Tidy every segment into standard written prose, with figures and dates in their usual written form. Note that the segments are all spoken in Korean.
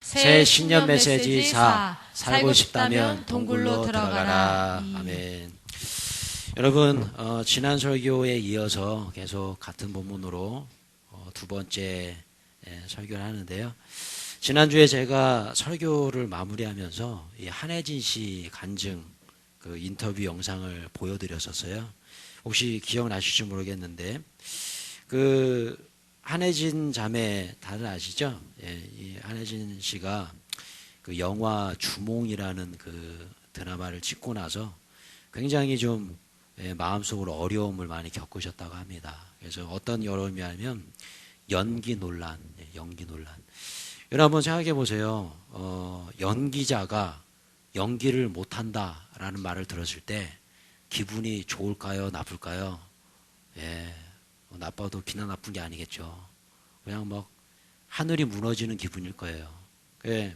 새 신년 메시지 4. 살고 싶다면 동굴로 들어가라. 아멘. 여러분, 지난 설교에 이어서 계속 같은 본문으로 두 번째 설교를 하는데요. 지난주에 제가 설교를 마무리하면서 이 한혜진 씨 간증 그 인터뷰 영상을 보여드렸었어요. 혹시 기억나실지 모르겠는데 그 한혜진 자매 다들 아시죠? 예, 이 한혜진 씨가 그 영화 주몽이라는 그 드라마를 찍고 나서 굉장히 좀 마음속으로 어려움을 많이 겪으셨다고 합니다. 그래서 어떤 어려움이냐면 연기 논란, 연기 논란. 여러분 한번 생각해 보세요. 연기자가 연기를 못한다라는 말을 들었을 때 기분이 좋을까요, 나쁠까요? 예, 나빠도 기나 나쁜 게 아니겠죠. 그냥 막 하늘이 무너지는 기분일 거예요. 예.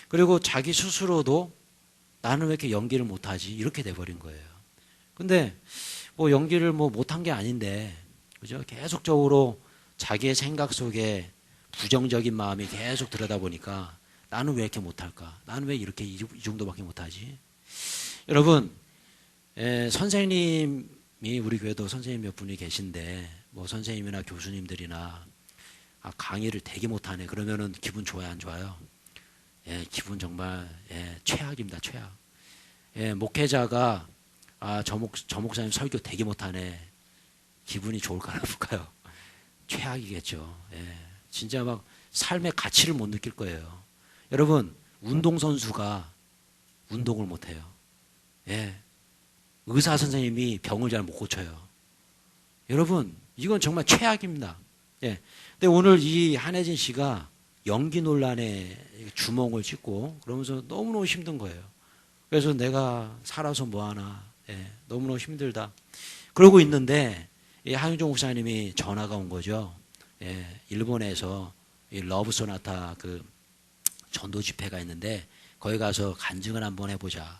그리고 자기 스스로도 나는 왜 이렇게 연기를 못하지? 이렇게 돼버린 거예요. 근데 뭐 연기를 뭐 못한 게 아닌데, 그죠? 계속적으로 자기의 생각 속에 부정적인 마음이 계속 들여다보니까 나는 왜 이렇게 못할까? 나는 왜 이렇게 이 정도밖에 못하지? 여러분, 선생님이 우리 교회도 선생님 몇 분이 계신데 뭐 선생님이나 교수님들이나 강의를 되게 못하네 그러면은 기분 좋아요, 안 좋아요? 예, 기분 정말 최악입니다, 최악. 예, 목회자가 저 목사님 설교 되게 못하네 기분이 좋을까 나쁠까요? 최악이겠죠. 예, 진짜 막 삶의 가치를 못 느낄 거예요. 여러분, 운동선수가 운동을 못해요. 예, 의사 선생님이 병을 잘 못 고쳐요. 여러분, 이건 정말 최악입니다. 예. 근데 오늘 이 한혜진 씨가 연기 논란에 주몽을 찍고 그러면서 너무너무 힘든 거예요. 그래서 내가 살아서 뭐하나, 너무너무 힘들다. 그러고 있는데, 한유종 목사님이 전화가 온 거죠. 일본에서 이 러브 소나타 그 전도 집회가 있는데, 거기 가서 간증을 한번 해보자.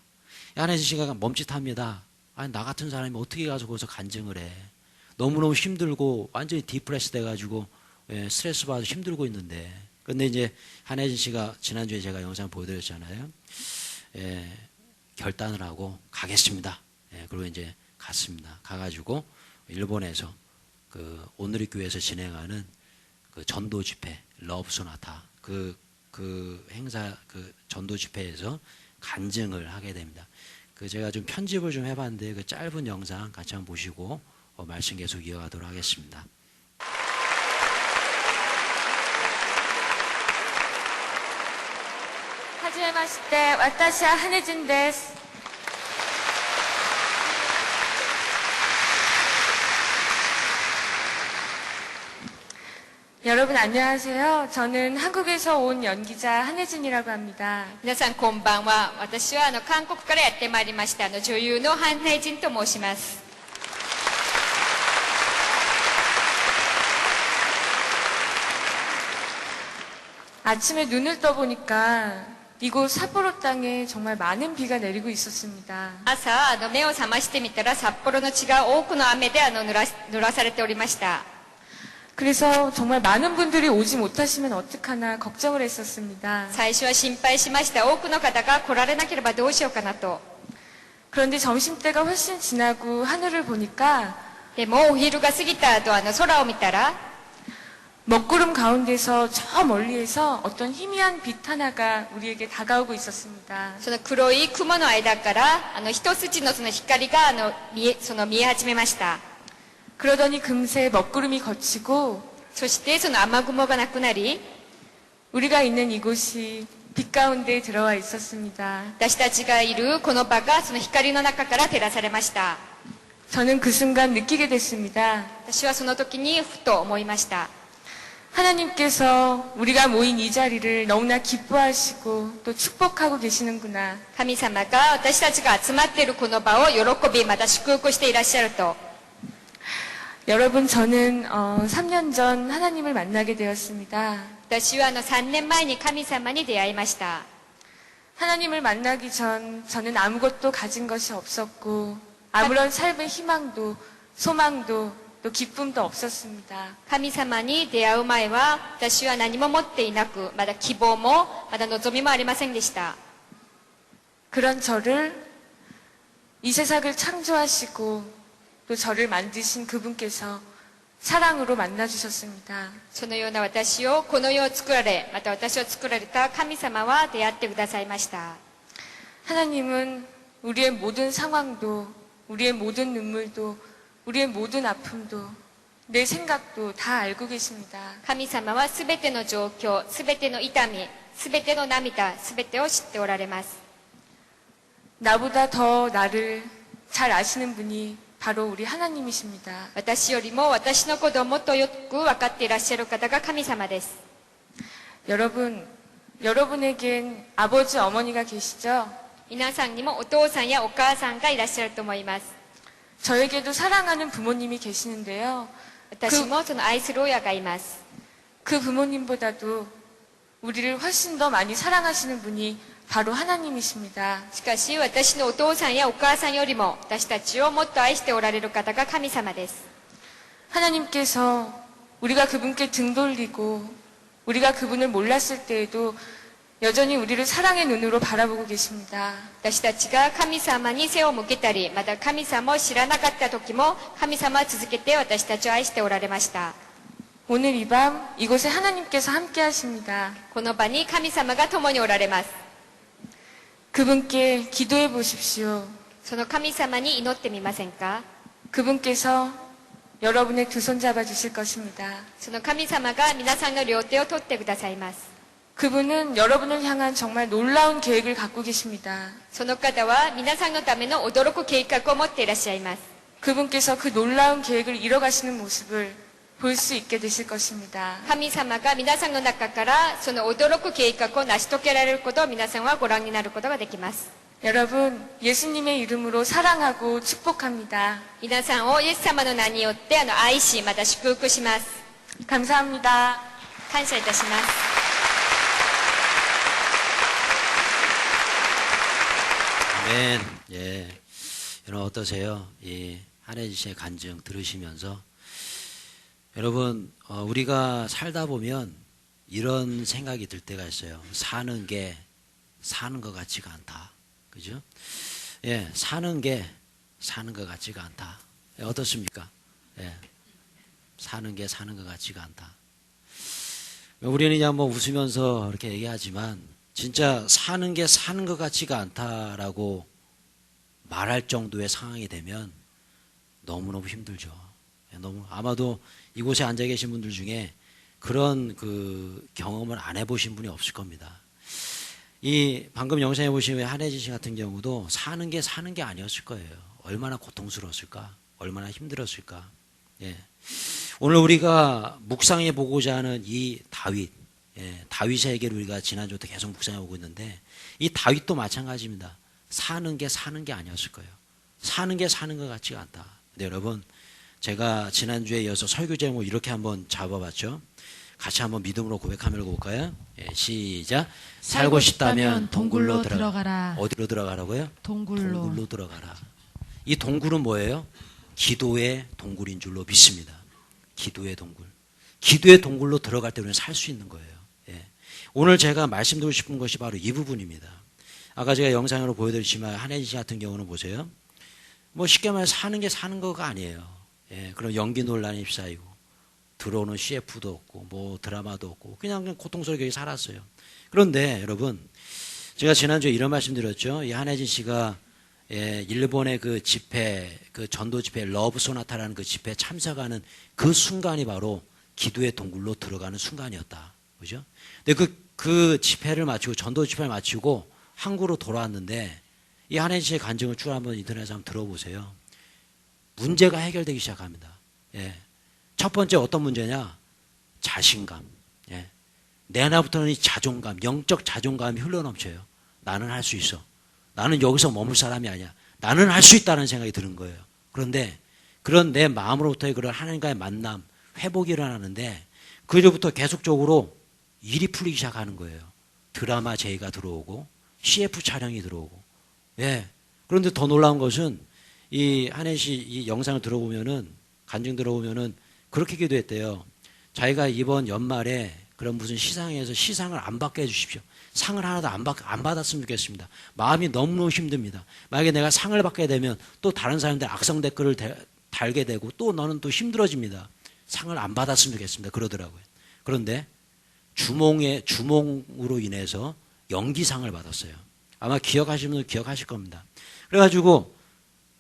한혜진 씨가 멈칫합니다. 아니, 나 같은 사람이 어떻게 가서 거기서 간증을 해. 너무너무 힘들고 완전히 디프레스 돼가지고 스트레스 받아서 힘들고 있는데 근데 이제 한혜진 씨가 지난주에 제가 영상 보여드렸잖아요. 결단을 하고 가겠습니다. 그리고 이제 갔습니다. 가가지고 일본에서 그 오늘의 교회에서 진행하는 그 전도 집회 러브 소나타 그 행사 그 전도 집회에서 간증을 하게 됩니다. 그 제가 좀 편집을 좀 해봤는데 그 짧은 영상 같이 한번 보시고 말씀 계속 이어가도록 하겠습니다. はじめまして、私は羽根純です。 여러분 안녕하세요. 저는 한국에서 온 연기자 한혜진이라고 합니다. 皆さんこんばんは。私は韓国からやってまいりました女優のハン・ヘイジンと申します。 아침에 눈을 떠보니까 이곳 삿포로 땅에 정말 많은 비가 내리고 있었습니다. 朝目を覚ましてみたら札幌の地が多くの雨で濡らされておりました。 그래서 정말 많은 분들이 오지 못하시면 어떡하나 걱정을 했었습니다. 最初は心配しました。多くの方が来られなければどうしようかなと。 그런데 점심때가 훨씬 지나고 하늘을 보니까 でもお昼が過ぎた後空を見たら 먹구름 가운데서 저 멀리에서 어떤 희미한 빛 하나가 우리에게 다가오고 있었습니다. その黒い雲の間から一筋のその光が見え始めました。 그러더니 금세 먹구름이 걷히고 そしてその雨雲がなくなり 우리가 있는 이곳이 빛 가운데 들어와 있었습니다. 私たちがいるこの場がその光の中から照らされました。 저는 그 순간 느끼게 됐습니다. 私はその時にふと思いました。 하나님께서 우리가 모인 이 자리를 너무나 기뻐하시고 또 축복하고 계시는구나. 神様が私たちが集まっているこの場を喜びまた祝福していらっしゃると。 여러분 저는 3년 전 하나님을 만나게 되었습니다. 私は3年前に神様に出会いました。 하나님을 만나기 전 저는 아무것도 가진 것이 없었고 아무런 삶의 희망도 소망도 또 기쁨도 없었습니다. 神様に出会う前は私は何も持っていなく、まだ希望もまだ望みもありませんでした。 그런 저를 이 세상을 창조하시고 또 저를 만드신 그분께서 사랑으로 만나주셨습니다. そのような私をこの世を作られ、また私を作られた神様は出会ってくださいました。 하나님은 우리의 모든 상황도, 우리의 모든 눈물도, 우리의 모든 아픔도, 내 생각도 다 알고 계십니다. 神様はすべての状況、すべての痛み、すべての涙、すべてを知っておられます。 나보다 더 나를 잘 아시는 분이 바로 우리 하나님이십니다. 私よりも私のことをもっとよく分かっていらっしゃる方が神様です。 여러분, 여러분에겐 아버지, 어머니가 계시죠? 皆さんにもお父さんやお母さんがいらっしゃると思います。 저에게도 사랑하는 부모님이 계시는데요. 私もその愛する親がいます。 그 부모님보다도 우리를 훨씬 더 많이 사랑하시는 분이 바로 하나님이십니다. しかし私のお父さんやお母さんよりも私たちをもっと愛しておられる方が神様です。 하나님께서 우리가 그분께 등 돌리고 우리가 그분을 몰랐을 때에도 여전히 우리를 사랑의 눈으로 바라보고 계십니다. 私たちが神様に背を向けたり、また神様を知らなかった時も神様は続けて私たちを愛しておられました。 오늘 이 밤 이곳에 하나님께서 함께 하십니다. この場に神様が共におられます。 그분께 기도해 보십시오. その神様に祈ってみませんか？ 그분께서 여러분의 두 손 잡아 주실 것입니다. その神様が皆さんの両手を取ってくださいます。 그분은 여러분을 향한 정말 놀라운 계획을 갖고 계십니다. その方は皆さんのための驚く計画を持っていらっしゃいます。 그분께서 그 놀라운 계획을 이뤄가시는 모습을 볼 수 있게 되실 것입니다. 神様が皆さんの中からその驚く計画を成し遂げられることを皆さんはご覧になることができます。 여러분, 예수님의 이름으로 사랑하고 축복합니다. 皆さんをイエス様の名によって愛し、また祝福します。 감사합니다. 感謝いたします。 아멘. 예. 여러분 어떠세요? 이 한혜진 씨의 간증 들으시면서 여러분 우리가 살다 보면 이런 생각이 들 때가 있어요. 사는 게 사는 것 같지가 않다. 그죠? 예, 사는 게 사는 것 같지가 않다. 예, 어떻습니까? 예, 사는 게 사는 것 같지가 않다. 우리는 그냥 뭐 웃으면서 이렇게 얘기하지만 진짜 사는 게 사는 것 같지가 않다라고 말할 정도의 상황이 되면 너무너무 힘들죠. 너무 아마도 이곳에 앉아 계신 분들 중에 그런 그 경험을 안 해보신 분이 없을 겁니다. 이 방금 영상에 보시면 한혜진 씨 같은 경우도 사는 게 아니었을 거예요. 얼마나 고통스러웠을까, 얼마나 힘들었을까. 예. 오늘 우리가 묵상해 보고자 하는 이 다윗, 예, 다윗의 얘기를 우리가 지난주부터 계속 묵상해 보고 있는데 이 다윗도 마찬가지입니다. 사는 게 아니었을 거예요. 사는 게 사는 것 같지가 않다. 근데 여러분, 제가 지난주에 이어서 설교 제목 이렇게 한번 잡아봤죠. 같이 한번 믿음으로 고백하며 읽어볼까요? 예, 시작. 살고 싶다면 동굴로 들어가라. 어디로 들어가라고요? 동굴로 들어가라. 이 동굴은 뭐예요? 기도의 동굴인 줄로 믿습니다. 기도의 동굴. 기도의 동굴로 들어갈 때 우리는 살 수 있는 거예요. 예. 오늘 제가 말씀드리고 싶은 것이 바로 이 부분입니다. 아까 제가 영상으로 보여드렸지만 한혜진 씨 같은 경우는 보세요. 뭐 쉽게 말해 사는 게 사는 거가 아니에요. 예, 그럼 연기 논란이 휩싸이고 들어오는 CF도 없고 뭐 드라마도 없고 그냥 고통스럽게 살았어요. 그런데 여러분 제가 지난주에 이런 말씀 드렸죠. 이 한혜진 씨가 예, 일본의 그 집회, 그 전도 집회 러브 소나타라는 그 집회에 참석하는 그 순간이 바로 기도의 동굴로 들어가는 순간이었다. 그죠? 근데 그 집회를 마치고 전도 집회를 마치고 한국으로 돌아왔는데 이 한혜진 씨의 간증을 쭉 한번 인터넷에 한번 들어보세요. 문제가 해결되기 시작합니다. 예. 첫 번째 어떤 문제냐? 자신감. 예. 내 안부터는 이 자존감, 영적 자존감이 흘러넘쳐요. 나는 할 수 있어. 나는 여기서 머물 사람이 아니야. 나는 할 수 있다는 생각이 드는 거예요. 그런데 그런 내 마음으로부터의 그런 하나님과의 만남, 회복이 일어나는데 그 이후부터 계속적으로 일이 풀리기 시작하는 거예요. 드라마 제의가 들어오고 CF 촬영이 들어오고. 예. 그런데 더 놀라운 것은 이 한혜 씨 이 영상을 들어보면은 간증 들어보면은 그렇게 기도했대요. 자기가 이번 연말에 그런 무슨 시상에서 시상을 안 받게 해주십시오. 상을 하나도 안 받았으면 좋겠습니다. 마음이 너무너무 힘듭니다. 만약에 내가 상을 받게 되면 또 다른 사람들 악성 댓글을 달게 되고 또 너는 또 힘들어집니다. 상을 안 받았으면 좋겠습니다. 그러더라고요. 그런데 주몽으로 인해서 연기상을 받았어요. 아마 기억하시는 분들 기억하실 겁니다. 그래가지고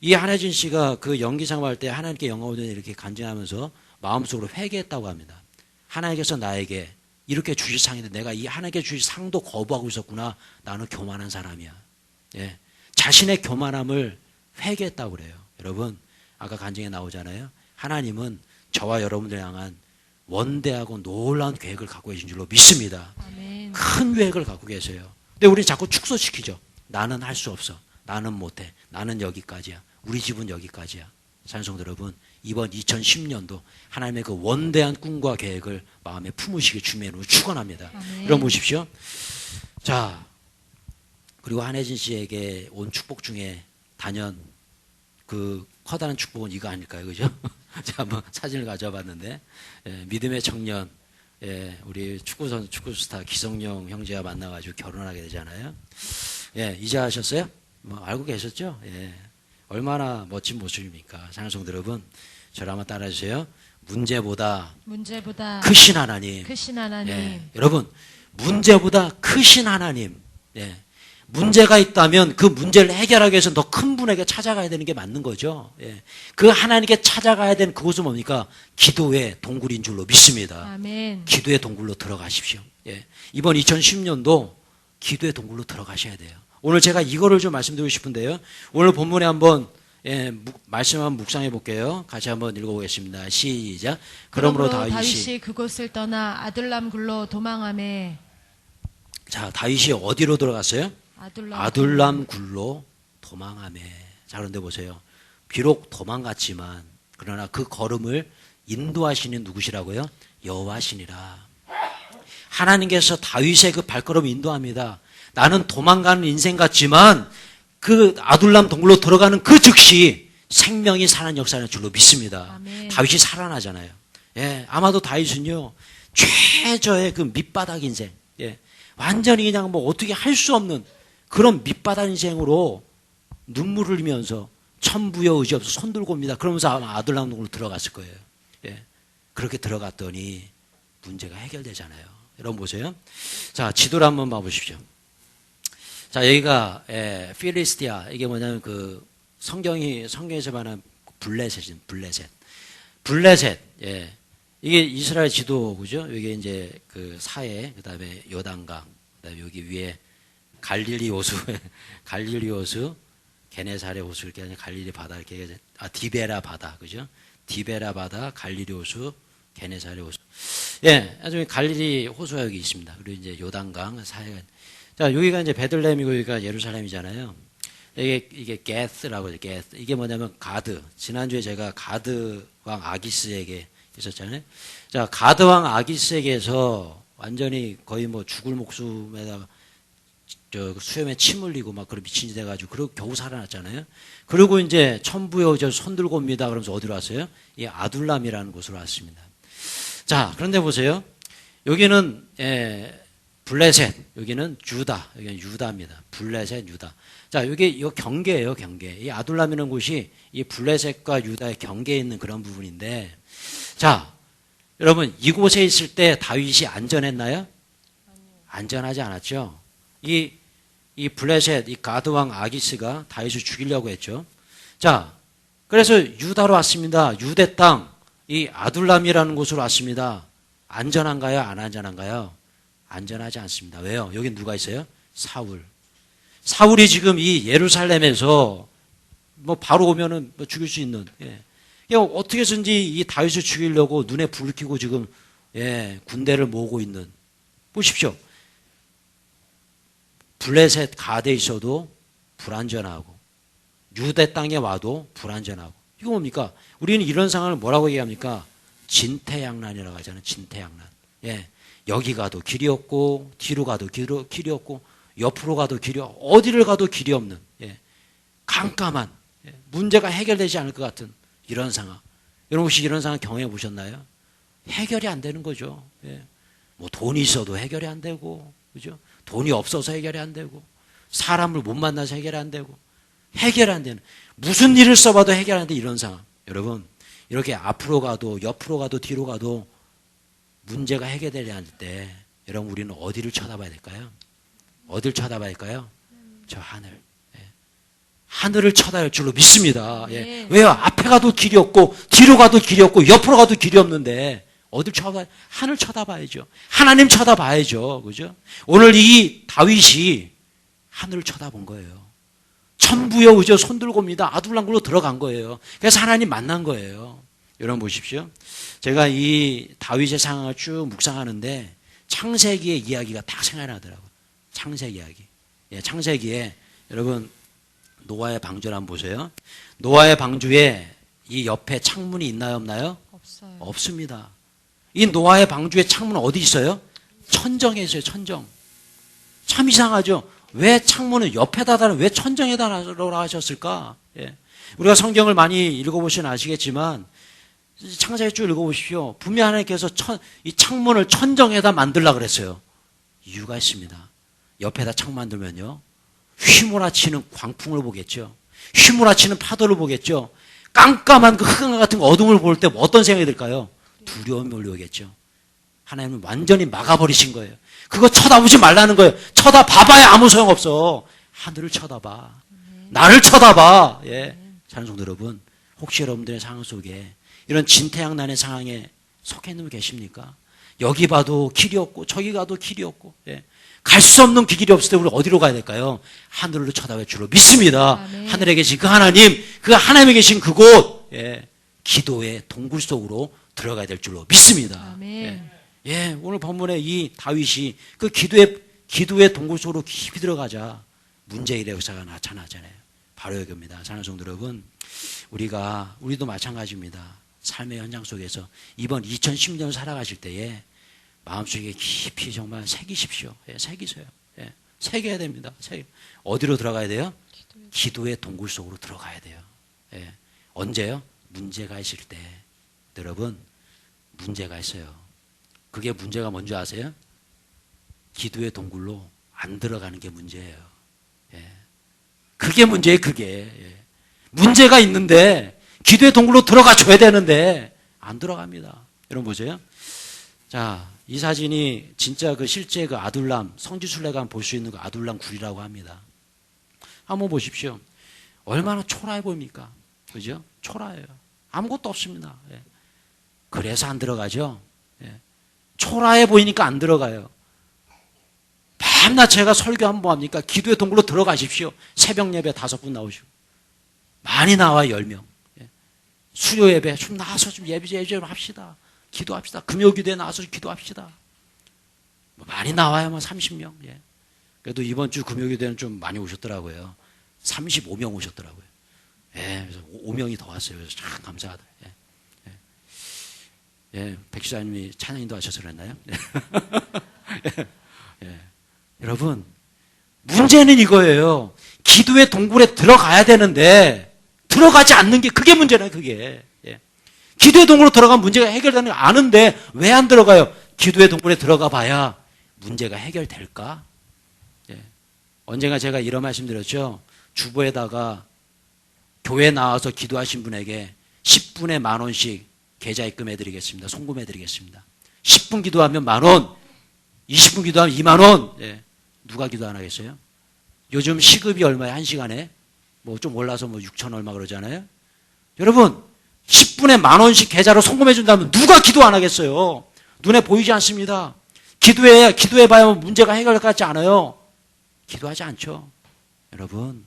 이 한혜진 씨가 그 연기상 받을 때 하나님께 영광을 이렇게 간증하면서 마음속으로 회개했다고 합니다. 하나님께서 나에게 이렇게 주실 상인데 내가 이 하나님께 주실 상도 거부하고 있었구나. 나는 교만한 사람이야. 예. 자신의 교만함을 회개했다고 그래요. 여러분, 아까 간증에 나오잖아요. 하나님은 저와 여러분들 향한 원대하고 놀라운 계획을 갖고 계신 줄로 믿습니다. 아멘. 큰 계획을 갖고 계세요. 근데 우리는 자꾸 축소시키죠. 나는 할 수 없어. 나는 못해. 나는 여기까지야. 우리 집은 여기까지야. 찬송도 여러분, 이번 2010년도 하나님의 그 원대한 꿈과 계획을 마음에 품으시길 주님으로 축원합니다. 여러분 보십시오. 자, 그리고 한혜진 씨에게 온 축복 중에 단연 그 커다란 축복은 이거 아닐까요? 그죠? 제가 한번 사진을 가져와 봤는데, 믿음의 청년, 우리 축구 스타 기성용 형제와 만나가지고 결혼하게 되잖아요. 이제 아셨어요? 뭐 알고 계셨죠? 얼마나 멋진 모습입니까? 찬송들 여러분, 저를 한번 따라주세요. 문제보다 크신 하나님. 여러분, 문제보다 크신 하나님. 문제가 있다면 그 문제를 해결하기 위해서 더 큰 분에게 찾아가야 되는 게 맞는 거죠. 그 하나님께 찾아가야 되는 그곳은 뭡니까? 기도의 동굴인 줄로 믿습니다. 아멘. 기도의 동굴로 들어가십시오. 이번 2010년도 기도의 동굴로 들어가셔야 돼요. 오늘 제가 이거를 좀 말씀드리고 싶은데요. 오늘 본문에 한번 말씀 한번 묵상해 볼게요. 같이 한번 읽어보겠습니다. 시작. 그러므로 다윗이 그곳을 떠나 아둘람 굴로 도망하매. 자, 다윗이 어디로 들어갔어요? 아둘람 굴로 도망하매. 자, 그런데 보세요. 비록 도망갔지만 그러나 그 걸음을 인도하시는 누구시라고요? 여호와시니라. 하나님께서 다윗의 그 발걸음을 인도합니다. 나는 도망가는 인생 같지만 그 아둘람 동굴로 들어가는 그 즉시 생명이 사는 역사는 줄로 믿습니다. 아멘. 다윗이 살아나잖아요. 아마도 다윗은요, 최저의 그 밑바닥 인생, 완전히 그냥 뭐 어떻게 할 수 없는 그런 밑바닥 인생으로 눈물을 흘리면서 천부여 의지 없어 손 들고 옵니다. 그러면서 아마 아둘람 동굴로 들어갔을 거예요. 그렇게 들어갔더니 문제가 해결되잖아요. 여러분 보세요. 자, 지도를 한번 봐보십시오. 자, 여기가 필리스티아, 이게 뭐냐면 그 성경에서 말하는 블레셋. 이게 이스라엘 지도구죠. 여기 이제 그 사해, 그다음에 요단강, 그다음에 여기 위에 갈릴리 호수, 게네사렛 호수 이렇게 아니라 갈릴리 바다 이렇게 디베라 바다, 그죠? 디베라 바다, 갈릴리 호수, 게네사렛 호수. 나중에 갈릴리 호수가 여기 있습니다. 그리고 이제 요단강 사해가. 자, 여기가 이제 베들레헴이고 여기가 예루살렘이잖아요. 이게 게스라고 해요. 게스. 이게 뭐냐면 가드. 지난주에 제가 가드 왕 아기스에게 있었잖아요. 자, 가드 왕 아기스에게서 완전히 거의 뭐 죽을 목숨에다가 수염에 침 흘리고 막 그런 미친 짓 해가지고 그리고 겨우 살아났잖아요. 그리고 이제 천부여 손 들고 옵니다. 그러면서 어디로 왔어요? 이 아둘람이라는 곳으로 왔습니다. 자, 그런데 보세요. 여기는 블레셋, 여기는 유다, 여기는 유다입니다. 블레셋, 유다. 자, 이거 경계예요, 경계. 이 아둘람이라는 곳이 이 블레셋과 유다의 경계에 있는 그런 부분인데, 자, 여러분 이곳에 있을 때 다윗이 안전했나요? 안전하지 않았죠. 이 블레셋, 이 가드 왕 아기스가 다윗을 죽이려고 했죠. 자, 그래서 유다로 왔습니다. 유대 땅, 이 아둘람이라는 곳으로 왔습니다. 안전한가요? 안 안전한가요? 안전하지 않습니다. 왜요? 여기 누가 있어요? 사울이 지금 이 예루살렘에서 뭐 바로 오면은 뭐 죽일 수 있는, 어떻게 해서든지 이 다윗을 죽이려고 눈에 불을 켜고 지금, 군대를 모으고 있는. 보십시오. 블레셋 가드에 있어도 불안전하고, 유대 땅에 와도 불안전하고. 이거 뭡니까? 우리는 이런 상황을 뭐라고 얘기합니까? 진퇴양난이라고 하잖아요. 진퇴양난. 여기 가도 길이 없고, 뒤로 가도 길이 없고, 옆으로 가도 어디를 가도 길이 없는, 깜깜한, 문제가 해결되지 않을 것 같은 이런 상황. 여러분 혹시 이런 상황 경험해 보셨나요? 해결이 안 되는 거죠. 예. 뭐 돈이 있어도 해결이 안 되고, 그죠? 돈이 없어서 해결이 안 되고, 사람을 못 만나서 해결이 안 되고, 해결이 안 되는, 무슨 일을 써봐도 해결 안 되는 이런 상황. 여러분, 이렇게 앞으로 가도, 옆으로 가도, 뒤로 가도 문제가 해결되지 않을 때, 여러분, 우리는 어디를 쳐다봐야 될까요? 어디를 쳐다봐야 될까요? 저 하늘. 예. 하늘을 쳐다볼 줄로 믿습니다. 예. 왜요? 앞에 가도 길이 없고, 뒤로 가도 길이 없고, 옆으로 가도 길이 없는데, 어딜 쳐다봐야, 하늘 쳐다봐야죠. 하나님 쳐다봐야죠. 그죠? 오늘 이 다윗이 하늘을 쳐다본 거예요. 천부여 의저 손 들고 옵니다. 아둘람굴로 들어간 거예요. 그래서 하나님 만난 거예요. 여러분 보십시오. 제가 이 다윗의 상황을 쭉 묵상하는데 창세기의 이야기가 딱 생각나더라고요. 창세기 이야기. 예, 창세기에 여러분 노아의 방주를 한번 보세요. 노아의 방주에 이 옆에 창문이 있나요, 없나요? 없어요. 없습니다. 이 노아의 방주에 창문은 어디 있어요? 천정에 있어요. 천정. 참 이상하죠. 왜 창문을 옆에다 달아, 왜 천정에다 놔라 하셨을까? 예. 우리가 성경을 많이 읽어보시면 아시겠지만 창세기 쭉 읽어보십시오. 분명히 하나님께서 이 창문을 천정에다 만들라 그랬어요. 이유가 있습니다. 옆에다 창문 만들면요, 휘몰아치는 광풍을 보겠죠. 휘몰아치는 파도를 보겠죠. 깜깜한 그 흑암 같은 어둠을 볼 때 어떤 생각이 들까요? 두려움이 몰려오겠죠. 하나님은 완전히 막아버리신 거예요. 그거 쳐다보지 말라는 거예요. 쳐다봐봐야 아무 소용없어. 하늘을 쳐다봐. 나를 쳐다봐. 예. 사랑하는 성도 여러분, 혹시 여러분들의 상황 속에 이런 진퇴양난의 상황에 속해 있는 분 계십니까? 여기 봐도 길이 없고 저기 가도 길이 없고, 예. 갈 수 없는 그 길이 없을 때 우리 어디로 가야 될까요? 하늘로 쳐다볼 줄로 믿습니다. 아멘. 하늘에 계신 그 하나님, 그 하나님에 계신 그곳, 예. 기도의 동굴 속으로 들어가야 될 줄로 믿습니다. 아멘. 예, 오늘 본문에 이 다윗이 그 기도의 동굴 속으로 깊이 들어가자 문제의 역사가 나타나잖아요. 바로 여기입니다. 사랑하는 성도 여러분, 우리도 마찬가지입니다. 삶의 현장 속에서 이번 2010년 살아가실 때에 마음속에 깊이 정말 새기십시오. 예, 새기세요. 예, 새겨야 됩니다. 어디로 들어가야 돼요? 기도의 동굴 속으로 들어가야 돼요. 예, 언제요? 문제가 있을 때. 여러분, 문제가 있어요. 그게 문제가 뭔지 아세요? 기도의 동굴로 안 들어가는 게 문제예요. 예. 그게 문제예요, 그게. 예. 문제가 있는데 기도의 동굴로 들어가 줘야 되는데 안 들어갑니다. 여러분 보세요. 자, 이 사진이 진짜 그 실제 그 아둘람, 성지순례가 볼 수 있는 그 아둘람 굴이라고 합니다. 한번 보십시오. 얼마나 초라해 보입니까? 그죠? 초라해요. 아무것도 없습니다. 예. 그래서 안 들어가죠. 예. 초라해 보이니까 안 들어가요. 밤낮 제가 설교 한번 합니까? 기도의 동굴로 들어가십시오. 새벽 예배 5분 나오시고. 많이 나와요, 10명. 예. 수요 예배 좀 나와서 좀 예배 좀 합시다. 기도합시다. 금요 기도에 나와서 기도합시다. 많이 나와요, 30명. 예. 그래도 이번 주 금요 기도에는 좀 많이 오셨더라고요. 35명 오셨더라고요. 예. 그래서 5명이 더 왔어요. 그래서 참 감사하다. 예. 예, 백시자님이 찬양인도 하셔서 그랬나요? 예, 예. 여러분, 문제는 이거예요. 기도의 동굴에 들어가야 되는데 들어가지 않는 게 그게 문제네, 그게. 예. 기도의 동굴로 들어가면 문제가 해결되는 거 아는데 왜 안 들어가요? 기도의 동굴에 들어가 봐야 문제가 해결될까? 예. 언젠가 제가 이런 말씀 드렸죠. 주보에다가 교회 나와서 기도하신 분에게 10분에 10,000원씩 계좌 입금해드리겠습니다. 송금해드리겠습니다. 10분 기도하면 10,000원, 20분 기도하면 20,000원. 예. 누가 기도 안 하겠어요? 요즘 시급이 얼마예요? 1시간에? 뭐 좀 올라서 뭐 6천 얼마 그러잖아요. 여러분, 10분에 10,000원씩 계좌로 송금해준다면 누가 기도 안 하겠어요? 눈에 보이지 않습니다. 기도해봐야 문제가 해결될 것 같지 않아요? 기도하지 않죠. 여러분,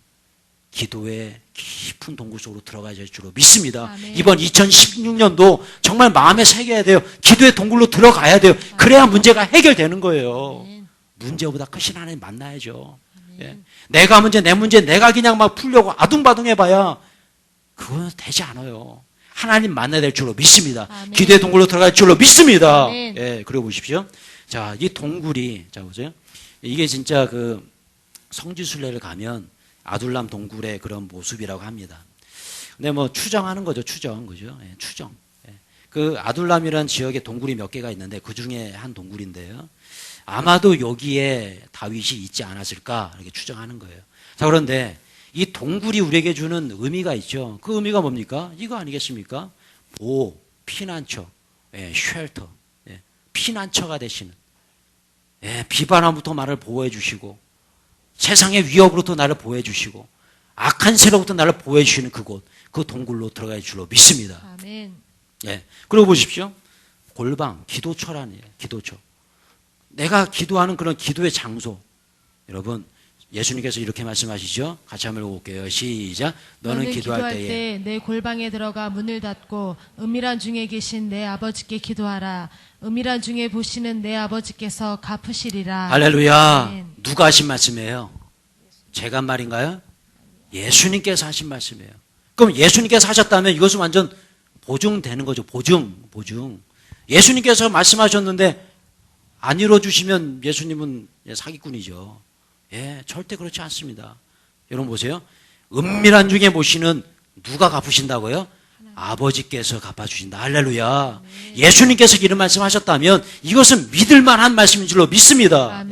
기도의 깊은 동굴 속으로 들어가야 될 줄로 믿습니다. 아멘. 이번 2016년도 정말 마음에 새겨야 돼요. 기도의 동굴로 들어가야 돼요. 그래야 문제가 해결되는 거예요. 아멘. 문제보다 크신 하나님 만나야죠. 예. 내가 문제, 내 문제, 내가 그냥 막 풀려고 아둥바둥 해봐야 그거는 되지 않아요. 하나님 만나야 될 줄로 믿습니다. 아멘. 기도의 동굴로 들어갈 줄로 믿습니다. 아멘. 예, 그리고 보십시오. 자, 이 동굴이, 자, 보세요. 이게 진짜 그 성지순례를 가면 아둘람 동굴의 그런 모습이라고 합니다. 근데 뭐 추정하는 거죠, 추정, 그죠? 예, 추정. 그 아둘람이라는 지역에 동굴이 몇 개가 있는데 그 중에 한 동굴인데요. 아마도 여기에 다윗이 있지 않았을까 이렇게 추정하는 거예요. 자, 그런데 이 동굴이 우리에게 주는 의미가 있죠. 그 의미가 뭡니까? 이거 아니겠습니까? 보호, 피난처, 쉘터, 피난처가 되시는, 비바람부터 나를 보호해 주시고 세상의 위협으로부터 나를 보호해 주시고 악한 새로부터 나를 보호해 주시는 그곳, 그 동굴로 들어갈 줄로 믿습니다. 아멘. 그리고 보십시오. 골방, 기도처라니에요. 기도처. 내가 기도하는 그런 기도의 장소. 여러분, 예수님께서 이렇게 말씀하시죠. 같이 한번 읽어볼게요. 시작. 너는 기도할 때에 내 골방에 들어가 문을 닫고 은밀한 중에 계신 내 아버지께 기도하라. 은밀한 중에 보시는 내 아버지께서 갚으시리라. 할렐루야. 아멘. 누가 하신 말씀이에요? 제가 한 말인가요? 예수님께서 하신 말씀이에요. 그럼 예수님께서 하셨다면 이것은 완전 보증되는 거죠. 보증. 예수님께서 말씀하셨는데 안 이루어주시면 예수님은 사기꾼이죠. 절대 그렇지 않습니다. 여러분 보세요. 은밀한 중에 보시는 누가 갚으신다고요? 아버지께서 갚아주신다. 할렐루야. 예수님께서 이런 말씀하셨다면 이것은 믿을만한 말씀인 줄로 믿습니다.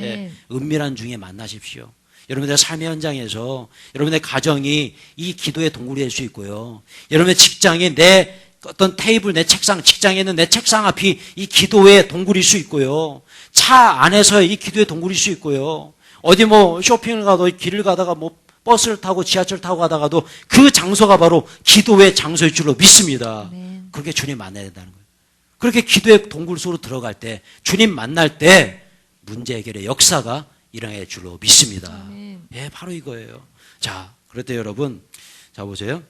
은밀한 중에 만나십시오. 여러분의 삶의 현장에서 여러분의 가정이 이 기도의 동굴이 될 수 있고요. 여러분의 직장이 내 어떤 테이블, 내 책상, 직장에 있는 내 책상 앞이 이 기도의 동굴일 수 있고요. 차 안에서 이 기도의 동굴일 수 있고요. 어디 뭐 쇼핑을 가도 길을 가다가 뭐 버스를 타고 지하철 타고 가다가도 그 장소가 바로 기도의 장소일 줄로 믿습니다. 그렇게 주님 만나야 된다는 거예요. 그렇게 기도의 동굴 속으로 들어갈 때 주님 만날 때 문제 해결의 역사가 일어날 줄로 믿습니다. 바로 이거예요. 자, 그럴 때 여러분, 자 보세요.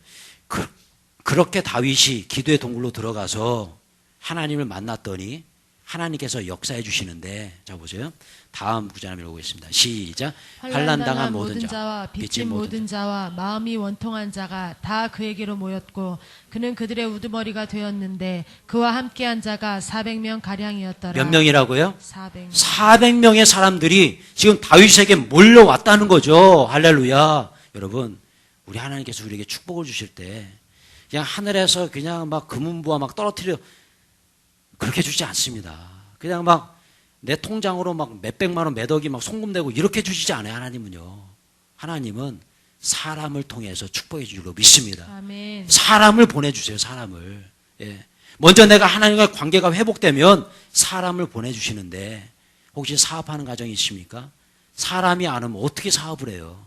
그렇게 다윗이 기도의 동굴로 들어가서 하나님을 만났더니 하나님께서 역사해 주시는데, 자 보세요. 다음 구절 한번 읽어보겠습니다. 시작. 환난당한 모든 자와 빚진 모든 자와 마음이 원통한 자가 다 그에게로 모였고 그는 그들의 우두머리가 되었는데 그와 함께한 자가 400명 가량이었더라. 몇 명이라고요? 400명. 400명의 사람들이 지금 다윗에게 몰려왔다는 거죠. 할렐루야. 여러분, 우리 하나님께서 우리에게 축복을 주실 때 그냥 하늘에서 그냥 막 금은부와 막 떨어뜨려 그렇게 주지 않습니다. 그냥 막 내 통장으로 막 몇백만 원, 몇 억이 막 송금되고 이렇게 주시지 않아요. 하나님은요. 하나님은 사람을 통해서 축복해 주기로 믿습니다. 아멘. 사람을 보내주세요. 사람을. 먼저 내가 하나님과 관계가 회복되면 사람을 보내주시는데 혹시 사업하는 가정이 있습니까? 사람이 안 오면 어떻게 사업을 해요?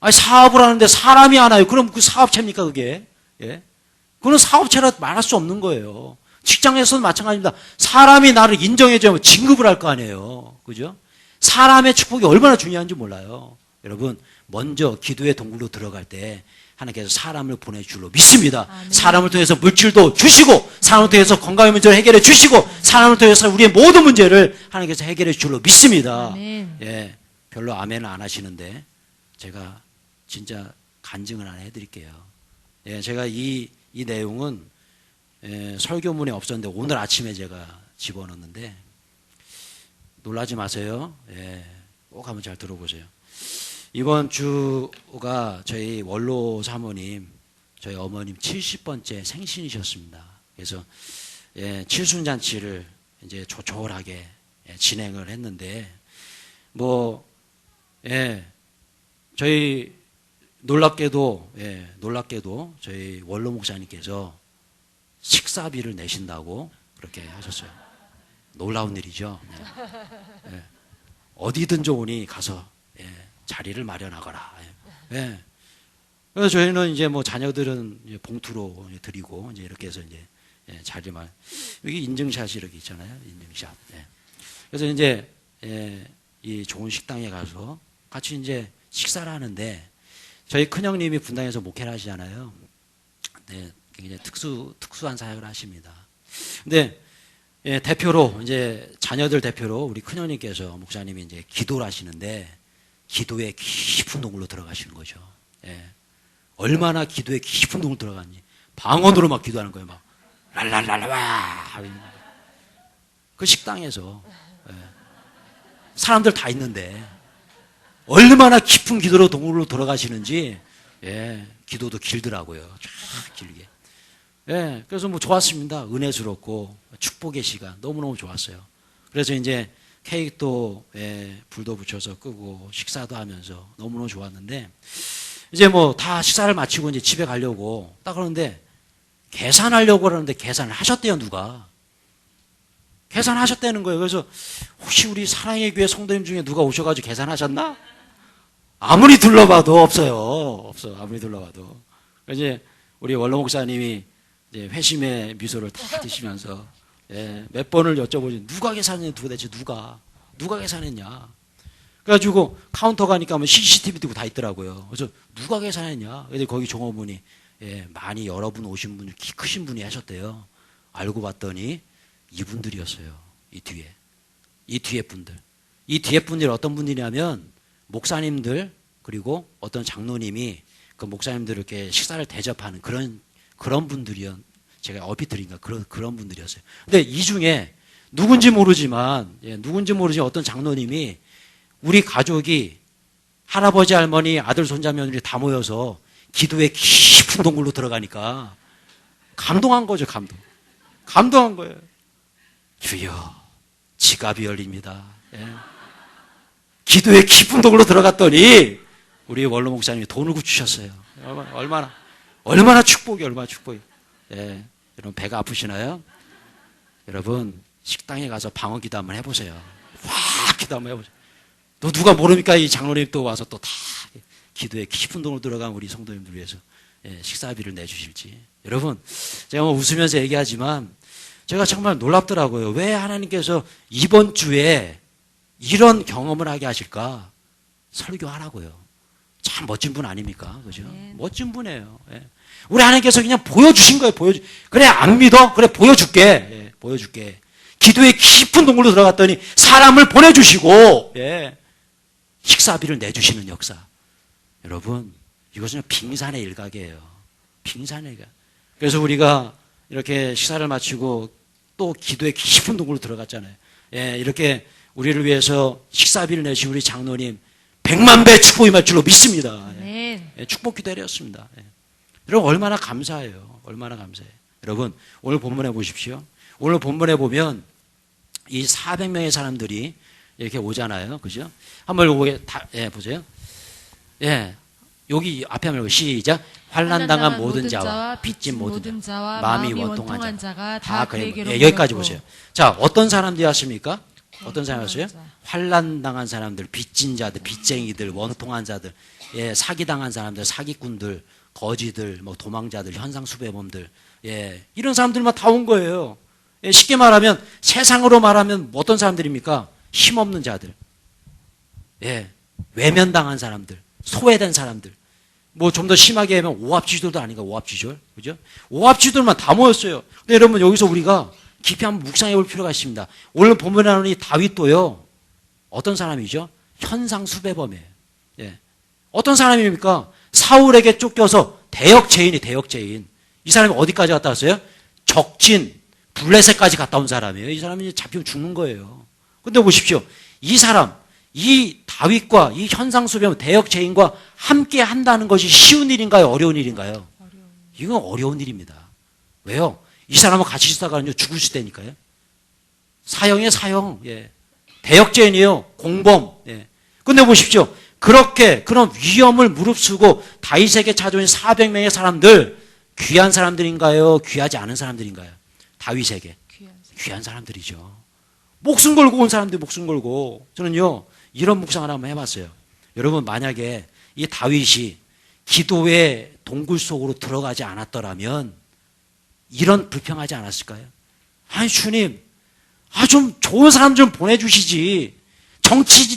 아니 사업을 하는데 사람이 안 와요. 그럼 그 사업체입니까 그게? 그건 사업체라 말할 수 없는 거예요. 직장에서는 마찬가지입니다. 사람이 나를 인정해줘야 진급을 할 거 아니에요. 그죠? 사람의 축복이 얼마나 중요한지 몰라요. 여러분, 먼저 기도의 동굴로 들어갈 때 하나님께서 사람을 보내줄로 믿습니다. 아멘. 사람을 통해서 물질도 주시고, 사람을 통해서 건강의 문제를 해결해 주시고, 사람을 통해서 우리의 모든 문제를 하나님께서 해결해 줄로 믿습니다. 아멘. 별로 아멘을 안 하시는데 제가 진짜 간증을 하나 해드릴게요. 제가 이 내용은 설교문에 없었는데 오늘 아침에 제가 집어넣었는데 놀라지 마세요. 꼭 한번 잘 들어보세요. 이번 주가 저희 원로 사모님, 저희 어머님 70번째 생신이셨습니다. 그래서 칠순잔치를 이제 조촐하게 진행을 했는데 저희 놀랍게도 저희 원로 목사님께서 식사비를 내신다고 그렇게 하셨어요. 놀라운 일이죠. 어디든 좋으니 가서 자리를 마련하거라. 그래서 저희는 이제 뭐 자녀들은 이제 봉투로 드리고 이제 이렇게 해서 이제 자리만 여기 인증샷이 이렇게 있잖아요. 인증샷. 그래서 이제 이 좋은 식당에 가서 같이 이제 식사를 하는데 저희 큰형님이 분당에서 목회를 하시잖아요. 굉장히 특수한 사역을 하십니다. 근데 대표로 이제 자녀들 대표로 우리 큰형님께서 목사님이 이제 기도를 하시는데 기도의 깊은 동굴로 들어가시는 거죠. 얼마나 기도의 깊은 동굴 들어갔는지 방언으로 막 기도하는 거예요. 막 랄랄랄라 그 식당에서 사람들 다 있는데 얼마나 깊은 기도로 동굴로 들어가시는지 기도도 길더라고요. 쫙 길게. 예, 그래서 뭐 좋았습니다. 은혜스럽고 축복의 시간 너무너무 좋았어요. 그래서 이제 케이크도 불도 붙여서 끄고 식사도 하면서 너무너무 좋았는데 이제 뭐 다 식사를 마치고 이제 집에 가려고 딱 그러는데 계산하려고 그러는데 계산을 하셨대요, 누가. 계산하셨다는 거예요. 그래서 혹시 우리 사랑의 교회 성도님 중에 누가 오셔가지고 계산하셨나? 아무리 둘러봐도 없어요. 없어. 아무리 둘러봐도. 이제 우리 원로 목사님이 이제 회심의 미소를 다 드시면서 몇 번을 여쭤보지 누가 계산했냐 도대체 누가 계산했냐. 그래가지고 카운터 가니까 뭐 CCTV도 다 있더라고요. 그래서 누가 계산했냐. 근데 거기 종업원이 많이 여러분 오신 분 키 크신 분이 하셨대요. 알고 봤더니 이분들이었어요. 이 뒤에 분들. 이 뒤에 분들이 어떤 분들이냐면 목사님들 그리고 어떤 장로님이 그 목사님들을 이렇게 식사를 대접하는 그런 분들이요. 제가 얼핏 들으니까 그런 분들이었어요. 근데 이 중에 누군지 모르지만 어떤 장로님이 우리 가족이 할아버지 할머니 아들 손자 며느리 다 모여서 기도에 깊은 동굴로 들어가니까 감동한 거죠. 감동한 거예요. 주여 지갑이 열립니다. 기도에 깊은 동굴로 들어갔더니 우리 원로 목사님이 돈을 굳히셨어요. 얼마나 축복이. 여러분 배가 아프시나요? 여러분 식당에 가서 방언 기도 한번 해보세요. 확 기도 한번 해보세요. 또 누가 모릅니까? 이 장로님 또 와서 또 다 기도에 깊은 동으로 들어간 우리 성도님들 위해서 식사비를 내주실지. 여러분 제가 뭐 웃으면서 얘기하지만 제가 정말 놀랍더라고요. 왜 하나님께서 이번 주에 이런 경험을 하게 하실까? 설교하라고요. 참 멋진 분 아닙니까? 그죠? 멋진 분이에요. 우리 하나님께서 그냥 보여주신 거예요. 그래, 안 믿어? 그래, 보여줄게. 보여줄게. 기도에 깊은 동굴로 들어갔더니 사람을 보내주시고, 식사비를 내주시는 역사. 여러분, 이것은 빙산의 일각이에요. 빙산의 일각. 그래서 우리가 이렇게 식사를 마치고 또 기도에 깊은 동굴로 들어갔잖아요. 이렇게 우리를 위해서 식사비를 내신 우리 장로님 100만 배 축복이 말 줄로 믿습니다. 축복 기도했습니다. 여러분 얼마나 감사해요. 얼마나 감사해요. 여러분 오늘 본문에 보십시오. 오늘 본문에 보면 이 400명의 사람들이 이렇게 오잖아요. 그죠? 한번 보게 보세요. 여기 앞에 한번 시작. 환난당한 모든 자와 빚진 모든 자와 마음이 원통한 자가 다 그에게로 여기까지 보세요. 자, 어떤 사람들이었습니까? 어떤 사람이었어요? 환난당한 사람들, 빚진 자들, 빚쟁이들, 원통한 자들, 사기당한 사람들, 사기꾼들, 거지들, 뭐 도망자들, 현상수배범들, 이런 사람들만 다 온 거예요. 쉽게 말하면 세상으로 말하면 어떤 사람들입니까? 힘없는 자들, 외면당한 사람들, 소외된 사람들. 뭐 좀 더 심하게 하면 오합지졸도 아닌가, 오합지졸, 그죠? 오합지졸만 다 모였어요. 근데 여러분 여기서 우리가 깊이 한번 묵상해 볼 필요가 있습니다. 오늘 본문에 나오는 이 다윗도요, 어떤 사람이죠? 현상수배범이에요. 어떤 사람입니까? 사울에게 쫓겨서 대역죄인이 대역죄인. 이 사람이 어디까지 갔다 왔어요? 적진, 블레셋까지 갔다 온 사람이에요. 이 사람이 잡히면 죽는 거예요. 근데 보십시오. 이 사람, 이 다윗과 이 현상수배범 대역죄인과 함께 한다는 것이 쉬운 일인가요? 어려운 일인가요? 이건 어려운 일입니다. 왜요? 이 사람은 같이 있다가는요 죽을 수 있다니까요. 사형이에요, 사형. 대역죄인이에요, 공범. 근데 보십시오. 그렇게 그런 위험을 무릅쓰고 다윗에게 찾아온 400명의 사람들, 귀한 사람들인가요? 귀하지 않은 사람들인가요? 다윗에게 귀한 사람들이죠. 목숨 걸고 온 사람들, 목숨 걸고. 저는요 이런 묵상을 한번 해봤어요. 여러분 만약에 이 다윗이 기도의 동굴 속으로 들어가지 않았더라면 이런 불평하지 않았을까요? 아니 주님, 좀 좋은 사람 좀 보내주시지.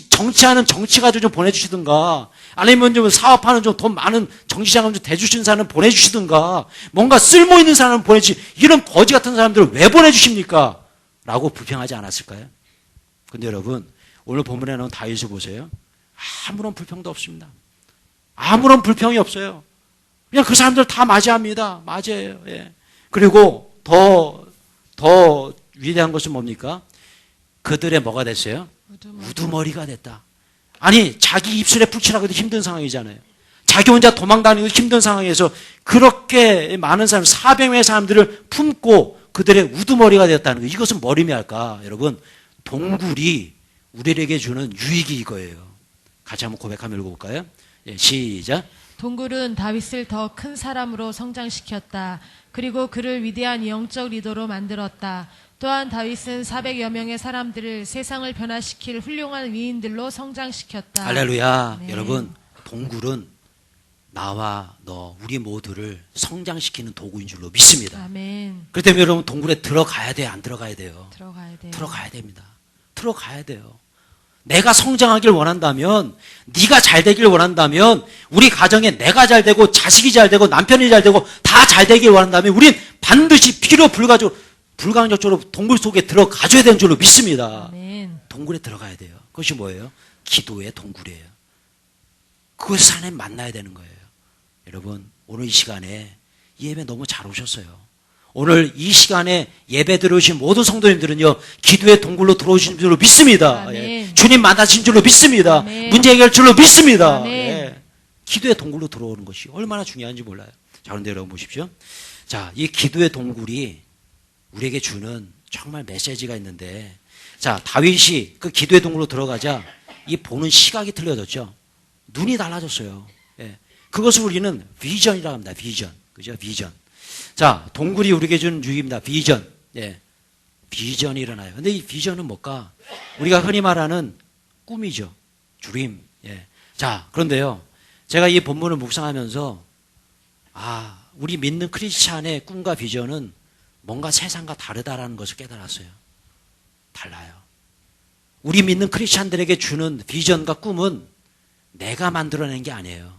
정치하는 정치가들 좀 보내주시든가, 아니면 좀 사업하는 좀 돈 많은 정치자금 좀 대주시는 사람 보내주시든가, 뭔가 쓸모 있는 사람을 보내주시. 이런 거지 같은 사람들을 왜 보내주십니까? 라고 불평하지 않았을까요? 근데 여러분 오늘 본문에 나온 다윗을 보세요. 아무런 불평도 없습니다. 아무런 불평이 없어요. 그냥 그 사람들 다 맞이합니다. 맞아요. 그리고 더 위대한 것은 뭡니까? 그들의 뭐가 됐어요? 우두머리가 됐다. 아니 자기 입술에 풀칠하기도 힘든 상황이잖아요. 자기 혼자 도망다니고 힘든 상황에서 그렇게 많은 사람, 400명의 사람들을 품고 그들의 우두머리가 되었다는 거예요. 이것은 뭘 의미할까? 여러분, 동굴이 우리에게 주는 유익이 이거예요. 같이 한번 고백하며 읽어볼까요? 예, 시작. 동굴은 다윗을 더 큰 사람으로 성장시켰다. 그리고 그를 위대한 영적 리더로 만들었다. 또한 다윗은 400여 명의 사람들을 세상을 변화시킬 훌륭한 위인들로 성장시켰다. 할렐루야. 네. 여러분, 동굴은 나와 너, 우리 모두를 성장시키는 도구인 줄로 믿습니다. 아멘. 그렇기 때문에 여러분, 동굴에 들어가야 돼요? 안 들어가야 돼요? 들어가야 돼요. 들어가야 됩니다. 들어가야 돼요. 내가 성장하길 원한다면, 네가 잘 되길 원한다면, 우리 가정에 내가 잘 되고 자식이 잘 되고 남편이 잘 되고 다 잘 되길 원한다면 우린 반드시 필요 불가항력적으로 동굴 속에 들어가줘야 되는 줄로 믿습니다. 아멘. 동굴에 들어가야 돼요. 그것이 뭐예요? 기도의 동굴이에요. 그것을 하나님 만나야 되는 거예요. 여러분, 오늘 이 시간에 이 예배 너무 잘 오셨어요. 오늘 이 시간에 예배 들어오신 모든 성도님들은요, 기도의 동굴로 들어오신 줄로 믿습니다. 아멘. 예. 주님 만나신 줄로 믿습니다. 아멘. 문제 해결 줄로 믿습니다. 아멘. 예. 기도의 동굴로 들어오는 것이 얼마나 중요한지 몰라요. 자, 그런데 여러분 보십시오. 자, 이 기도의 동굴이 우리에게 주는 정말 메시지가 있는데, 자, 다윗이 그 기도의 동굴로 들어가자 이 보는 시각이 틀려졌죠. 눈이 달라졌어요. 예. 그것을 우리는 비전이라고 합니다. 비전. 그죠? 비전. 자, 동굴이 우리에게 준 유익입니다. 비전. 예. 비전이 일어나요. 근데 이 비전은 뭘까? 우리가 흔히 말하는 꿈이죠. 드림. 예. 자, 그런데요. 제가 이 본문을 묵상하면서, 우리 믿는 크리스찬의 꿈과 비전은 뭔가 세상과 다르다라는 것을 깨달았어요. 달라요. 우리 믿는 크리스찬들에게 주는 비전과 꿈은 내가 만들어낸 게 아니에요.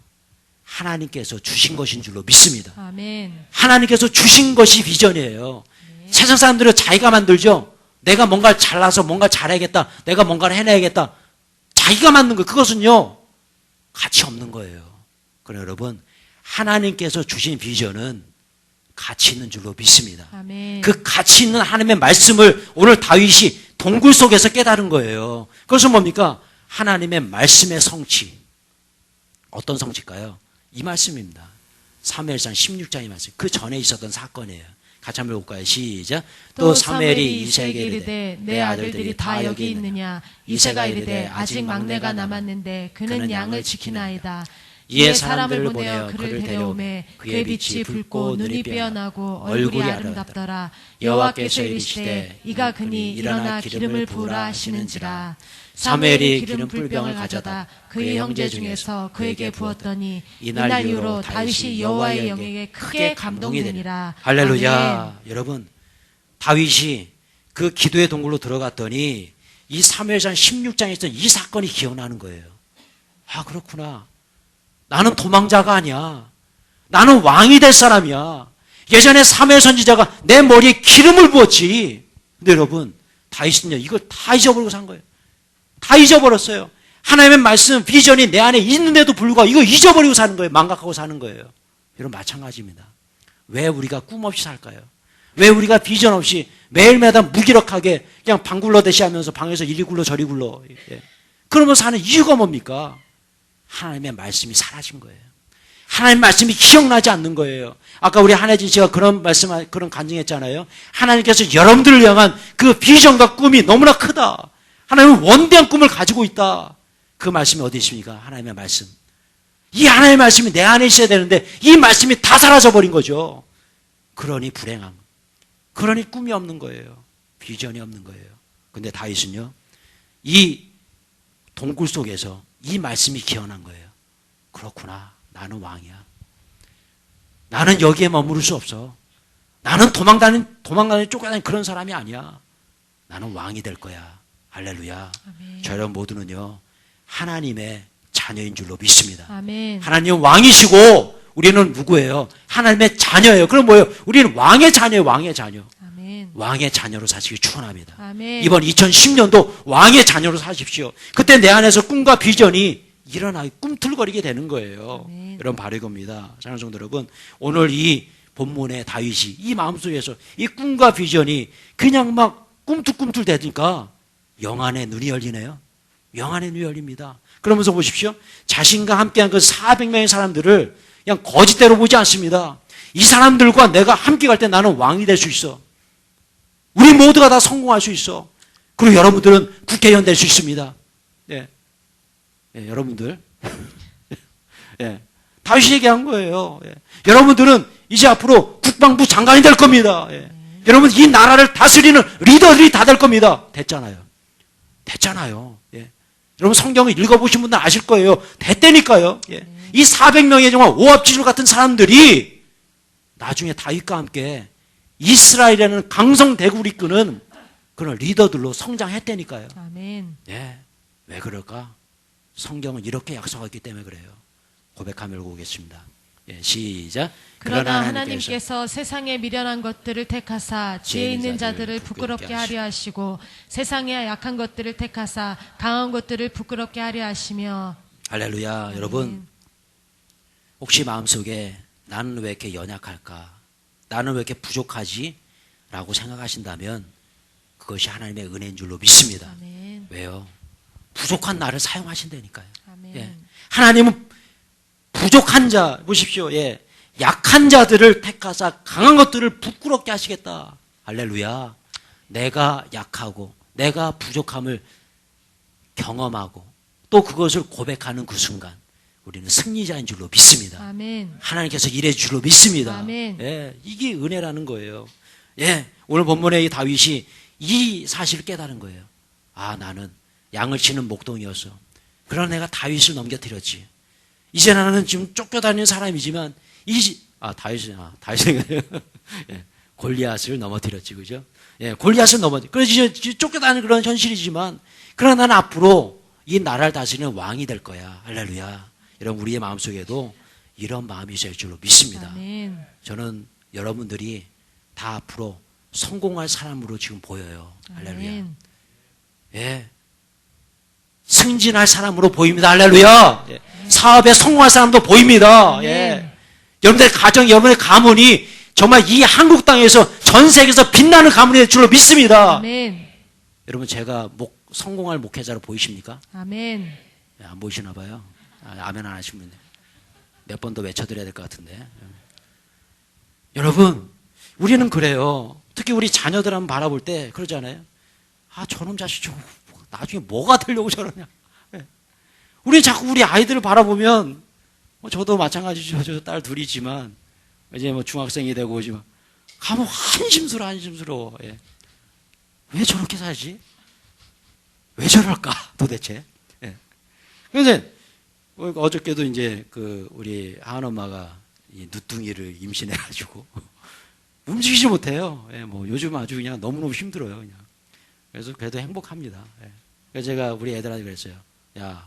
하나님께서 주신 것인 줄로 믿습니다. 아멘. 하나님께서 주신 것이 비전이에요. 세상 사람들은 자기가 만들죠. 내가 뭔가를 잘나서 뭔가 잘해야겠다. 내가 뭔가를 해내야겠다. 자기가 만든 거, 그것은요, 가치 없는 거예요. 그러나 여러분, 하나님께서 주신 비전은 가치 있는 줄로 믿습니다. 아멘. 그 가치 있는 하나님의 말씀을 오늘 다윗이 동굴 속에서 깨달은 거예요. 그것은 뭡니까? 하나님의 말씀의 성취. 어떤 성취일까요? 이 말씀입니다. 사무엘상 16장의 말씀. 그 전에 있었던 사건이에요. 같이 한번 볼까요? 시작. 또 사무엘이 이새에게 이르되 내 아들들이 다 여기 있느냐? 이새가 이르되 아직 막내가 남았는데 그는 양을 지키나이다. 이에 사람을 보내어 그를 데려오매 그의 빛이 붉고 눈이 빼어나고 얼굴이 아름답더라. 여호와께서 이르시되 이가 그니 일어나 기름을 부으라 하시는지라. 사무엘이 기름 불병을 가져다 그의 형제 중에서 그에게 부었더니 이날 이후로 다윗이 여호와의 영에게 크게 감동되니라. 할렐루야. 아멘. 여러분, 다윗이 그 기도의 동굴로 들어갔더니 이 사무엘상 16장에 있던 이 사건이 기억나는 거예요. 그렇구나. 나는 도망자가 아니야. 나는 왕이 될 사람이야. 예전에 사무엘 선지자가 내 머리에 기름을 부었지. 근데 여러분, 다윗은요, 이걸 다 잊어버리고 산 거예요. 다 잊어버렸어요. 하나님의 말씀, 비전이 내 안에 있는데도 불구하고 이거 잊어버리고 사는 거예요. 망각하고 사는 거예요. 여러분, 마찬가지입니다. 왜 우리가 꿈 없이 살까요? 왜 우리가 비전 없이 매일매일 무기력하게 그냥 방 굴러대시 하면서 방에서 이리 굴러 저리 굴러. 그러면서 사는 이유가 뭡니까? 하나님의 말씀이 사라진 거예요. 하나님의 말씀이 기억나지 않는 거예요. 아까 우리 한혜진 씨가 그런 그런 간증했잖아요. 하나님께서 여러분들을 향한 그 비전과 꿈이 너무나 크다. 하나님은 원대한 꿈을 가지고 있다. 그 말씀이 어디 있습니까? 하나님의 말씀. 이 하나님의 말씀이 내 안에 있어야 되는데 이 말씀이 다 사라져버린 거죠. 그러니 불행함. 그러니 꿈이 없는 거예요. 비전이 없는 거예요. 근데 다윗은요, 이 동굴 속에서 이 말씀이 기억난 거예요. 그렇구나. 나는 왕이야. 나는 여기에 머무를 수 없어. 나는 도망가는 쫓겨다니는 그런 사람이 아니야. 나는 왕이 될 거야. 할렐루야. 아멘. 저 여러분 모두는요, 하나님의 자녀인 줄로 믿습니다. 아멘. 하나님은 왕이시고 우리는 누구예요? 하나님의 자녀예요. 그럼 뭐예요? 우리는 왕의 자녀예요. 왕의 자녀. 아멘. 왕의 자녀로 사시기 축원합니다. 아멘. 이번 2010년도 왕의 자녀로 사십시오. 그때 내 안에서 꿈과 비전이 일어나 꿈틀거리게 되는 거예요. 아멘. 여러분, 바로 이겁니다. 사랑하는 성도 여러분, 오늘 이 본문의 다윗이 이 마음속에서 이 꿈과 비전이 그냥 막 꿈틀꿈틀 대니까 영안의 눈이 열리네요. 영안의 눈이 열립니다. 그러면서 보십시오. 자신과 함께한 그 400명의 사람들을 그냥 거짓대로 보지 않습니다. 이 사람들과 내가 함께 갈 때 나는 왕이 될 수 있어. 우리 모두가 다 성공할 수 있어. 그리고 여러분들은 국회의원 될 수 있습니다. 예. 예, 여러분들. 예. 다윗이 얘기한 거예요. 예. 여러분들은 이제 앞으로 국방부 장관이 될 겁니다. 예. 여러분 이 나라를 다스리는 리더들이 다 될 겁니다. 됐잖아요. 됐잖아요. 예. 여러분 성경을 읽어보신 분들 아실 거예요. 됐다니까요. 예. 이 400명의 정말 오합지졸 같은 사람들이 나중에 다윗과 함께 이스라엘이라는 강성대국을 이끄는 그런 리더들로 성장했다니까요. 아멘. 예. 왜 그럴까? 성경은 이렇게 약속했기 때문에 그래요. 고백하며 읽어보겠습니다. 예, 시작. 그러나 하나님께서 세상에 미련한 것들을 택하사 지혜 있는 자들을 부끄럽게 하려 하시고 세상에 약한 것들을 택하사 강한 것들을 부끄럽게 하려 하시며. 할렐루야. 여러분 혹시 마음속에 나는 왜 이렇게 연약할까? 나는 왜 이렇게 부족하지? 라고 생각하신다면 그것이 하나님의 은혜인 줄로 믿습니다. 아멘. 왜요? 부족한 나를 사용하신다니까요. 아멘. 예. 하나님은 부족한 자 보십시오. 예. 약한 자들을 택하사 강한 것들을 부끄럽게 하시겠다. 할렐루야. 내가 약하고 내가 부족함을 경험하고 또 그것을 고백하는 그 순간 우리는 승리자인 줄로 믿습니다. 아멘. 하나님께서 일해 줄 줄로 믿습니다. 아멘. 예, 이게 은혜라는 거예요. 예, 오늘 본문의 이 다윗이 이 사실을 깨달은 거예요. 아, 나는 양을 치는 목동이었어. 그러나 내가 다윗을 넘겨뜨렸지. 이제 나는 지금 쫓겨다니는 사람이지만 다윗이 예, 골리앗을 넘어뜨렸지, 그죠? 예, 골리앗을 그래서 이제 쫓겨다니는 그런 현실이지만 그러나 나는 앞으로 이 나라를 다스리는 왕이 될 거야. 할렐루야. 여러분 우리의 마음속에도 이런 마음이 있을 줄로 믿습니다. 아멘. 저는 여러분들이 다 앞으로 성공할 사람으로 지금 보여요. 할렐루야. 아멘. 예. 승진할 사람으로 보입니다. 할렐루야. 예. 사업에 성공할 사람도 보입니다. 예. 여러분들의 가정, 여러분의 가문이 정말 이 한국 땅에서 전 세계에서 빛나는 가문이 될 줄로 믿습니다. 아멘. 여러분 제가 성공할 목회자로 보이십니까? 아멘. 예, 안 보이시나 봐요. 아멘 안 하시면 몇 번 더 외쳐드려야 될 것 같은데. 여러분 우리는 그래요. 특히 우리 자녀들 한번 바라볼 때 그러잖아요. 아 저놈 자식 좀 나중에 뭐가 되려고 저러냐. 예. 우리 자꾸 우리 아이들을 바라보면 저도 마찬가지죠. 저 딸 둘이지만 이제 뭐 중학생이 되고 오지만 가면 한심스러워. 예. 왜 저렇게 살지? 왜 저럴까 도대체? 예. 그래서 어저께도 이제 우리 하은 엄마가 이 누뚱이를 임신해가지고 움직이지 못해요. 예, 뭐 요즘 아주 그냥 너무너무 힘들어요, 그냥. 그래서 그래도 행복합니다. 예. 그래서 제가 우리 애들한테 그랬어요. 야,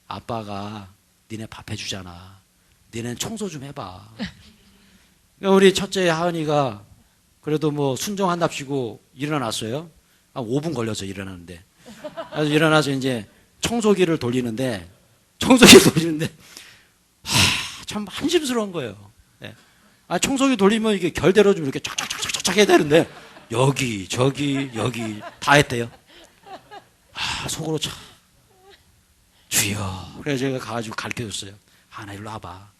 아빠가 니네 밥 해주잖아. 니네는 청소 좀 해봐. 그러니까 우리 첫째 하은이가 그래도 뭐 순종한답시고 일어났어요. 한 5분 걸려서 일어나는데. 그래서 일어나서 이제 청소기를 돌리는데 참 한심스러운 거예요. 예. 청소기 돌리면 이게 결대로 좀 이렇게 쫙쫙쫙쫙 해야 되는데 여기 저기 여기 다 했대요. 속으로 참 주여. 그래서 제가 가가지고 가르쳐줬어요. 하나 일로 와봐.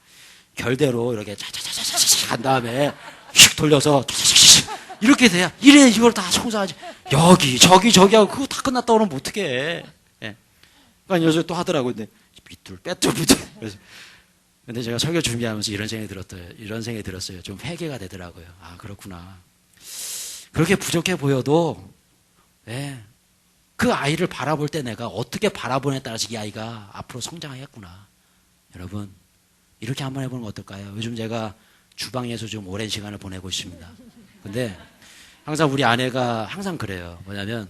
결대로 이렇게 차차차차차 한 다음에 휙 돌려서 차차차차 이렇게 돼야 이래 이걸 다 청소하지. 여기 저기 저기 하고 그거 다 끝났다 그러면 어떡해. 예. 그러니까 요새 또 하더라고요. 근데 빼뚤. 그래서 근데 제가 설교 준비하면서 이런 생각이 들었어요. 좀 회개가 되더라고요. 아, 그렇구나. 그렇게 부족해 보여도, 예, 그 아이를 바라볼 때 내가 어떻게 바라보냐에 따라서 이 아이가 앞으로 성장하겠구나. 여러분, 이렇게 한번 해보는 거 어떨까요? 요즘 제가 주방에서 좀 오랜 시간을 보내고 있습니다. 근데 항상 우리 아내가 항상 그래요. 뭐냐면,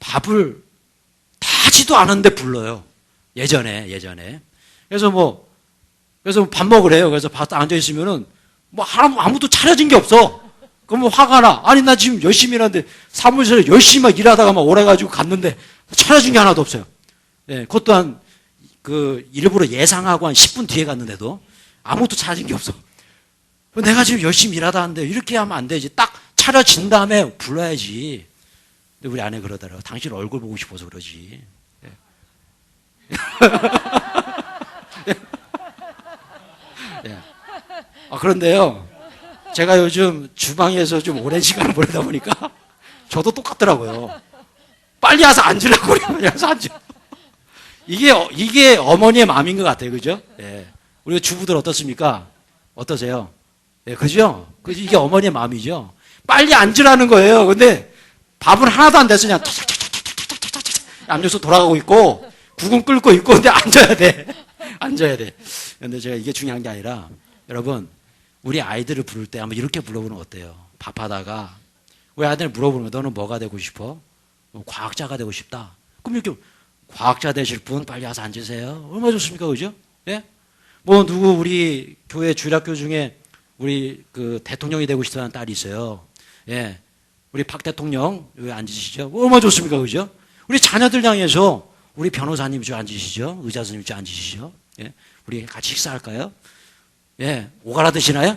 밥을 다 하지도 않았는데 불러요. 예전에. 그래서 밥 먹으래요. 그래서 밥 앉아있으면은, 아무도 차려진 게 없어. 그럼 화가 나. 아니, 나 지금 열심히 일하는데, 사무실에 열심히 막 일하다가 막 오래가지고 갔는데, 차려진 게 하나도 없어요. 예, 그것도 일부러 예상하고 한 10분 뒤에 갔는데도, 아무도 차려진 게 없어. 내가 지금 열심히 일하다 하는데, 이렇게 하면 안 되지. 딱 차려진 다음에 불러야지. 근데 우리 아내 그러더라고. 당신 얼굴 보고 싶어서 그러지. 예. 그런데요, 제가 요즘 주방에서 좀 오랜 시간을 보내다 보니까 저도 똑같더라고요. 빨리 와서 앉으려고 그래요. 빨리 와서 앉으. 이게 어머니의 마음인 것 같아요. 그죠? 예. 우리 주부들 어떻습니까? 어떠세요? 예, 그죠? 이게 어머니의 마음이죠. 빨리 앉으라는 거예요. 근데 밥은 하나도 안 돼서 그냥 앞쪽에서 돌아가고 있고, 국은 끓고 있고, 근데 앉아야 돼. 앉아야 돼. 근데 제가 이게 중요한 게 아니라, 여러분, 우리 아이들을 부를 때 한번 이렇게 불러보는 거 어때요? 밥하다가, 우리 아이들 물어보는 거, 너는 뭐가 되고 싶어? 과학자가 되고 싶다. 그럼 이렇게, 과학자 되실 분 빨리 와서 앉으세요. 얼마나 좋습니까? 그죠? 예? 뭐, 우리 교회 주일학교 중에 우리 그 대통령이 되고 싶다는 딸이 있어요. 예. 우리 박 대통령, 여기 앉으시죠? 얼마나 좋습니까? 그죠? 우리 자녀들 향해서 우리 변호사님 좀 앉으시죠? 의사 선생님 좀 앉으시죠? 예. 우리 같이 식사할까요? 예. 오가라 드시나요?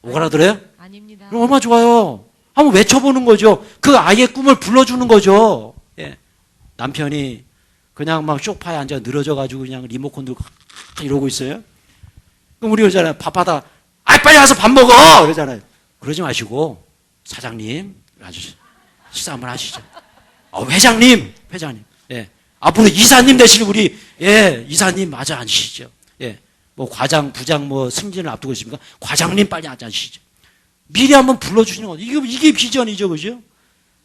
오가라 들어요? 아닙니다. 그럼 얼마나 좋아요. 한번 외쳐보는 거죠. 그 아이의 꿈을 불러주는 거죠. 예. 남편이 그냥 막 소파에 앉아 늘어져가지고 그냥 리모컨 들고 이러고 있어요. 그럼 우리 그러잖아요. 밥하다, 빨리 와서 밥 먹어! 그러잖아요. 그러지 마시고, 사장님, 아주 식사 한번 하시죠. 회장님! 예. 앞으로 이사님 되실 우리, 예, 이사님 마저 앉으시죠. 예. 뭐, 과장, 부장, 뭐, 승진을 앞두고 있습니까? 과장님 빨리 앉으시죠. 미리 한번 불러주시는 거죠. 이게 비전이죠. 그죠?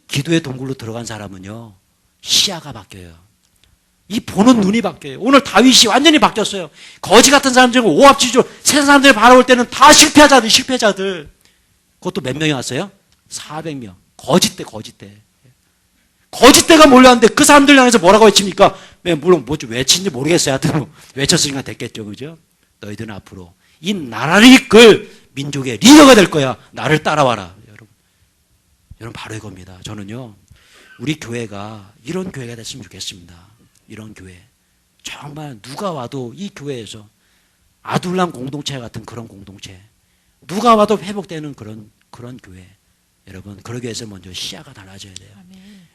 기도의 동굴로 들어간 사람은요, 시야가 바뀌어요. 이 보는 눈이 바뀌어요. 오늘 다윗이 완전히 바뀌었어요. 거지 같은 사람들은 오합지졸, 세상 사람들이 바라볼 때는 다 실패자들. 그것도 몇 명이 왔어요? 400명. 거짓대. 거짓대가 몰려왔는데 그 사람들 향해서 뭐라고 외칩니까? 물론 뭐 좀 외친지 모르겠어요. 하여튼 뭐 외쳤으니까 됐겠죠. 그죠? 너희들은 앞으로 이 나라를 이끌 민족의 리더가 될 거야. 나를 따라와라. 여러분 바로 이겁니다. 저는요, 우리 교회가 이런 교회가 됐으면 좋겠습니다. 이런 교회. 정말 누가 와도 이 교회에서 아둘람 공동체 같은 그런 공동체. 누가 와도 회복되는 그런 교회. 여러분, 그러기 위해서 먼저 시야가 달라져야 돼요.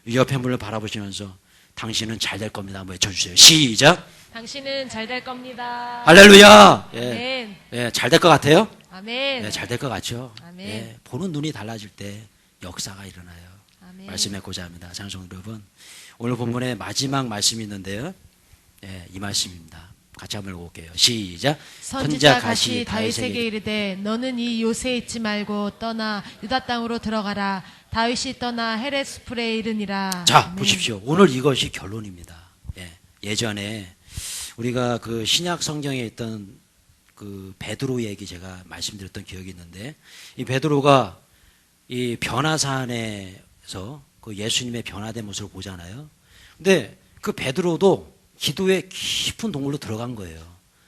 이 옆에 분을 바라보시면서 당신은 잘 될 겁니다. 한번 외쳐주세요. 시작. 당신은 잘 될 겁니다. 할렐루야. 예. 아멘. 예, 잘 될 것 같아요? 아멘. 예, 잘 될 것 같죠? 아멘. 예, 보는 눈이 달라질 때 역사가 일어나요. 아멘. 말씀해보자 합니다. 장성 여러분. 오늘 본문의 마지막 말씀이 있는데요. 예, 이 말씀입니다. 같이 한번 읽어볼게요. 시작. 선지자 가시 다윗에게 이르되 너는 이 요새에 있지 말고 떠나 유다 땅으로 들어가라. 다윗이 떠나 헤레스풀에 이르니라. 자, 아멘. 보십시오. 오늘 이것이 결론입니다. 예, 예전에 우리가 그 신약 성경에 있던 그 베드로 얘기 제가 말씀드렸던 기억이 있는데, 이 베드로가 이 변화산에서 그 예수님의 변화된 모습을 보잖아요. 근데 그 베드로도 기도의 깊은 동굴로 들어간 거예요.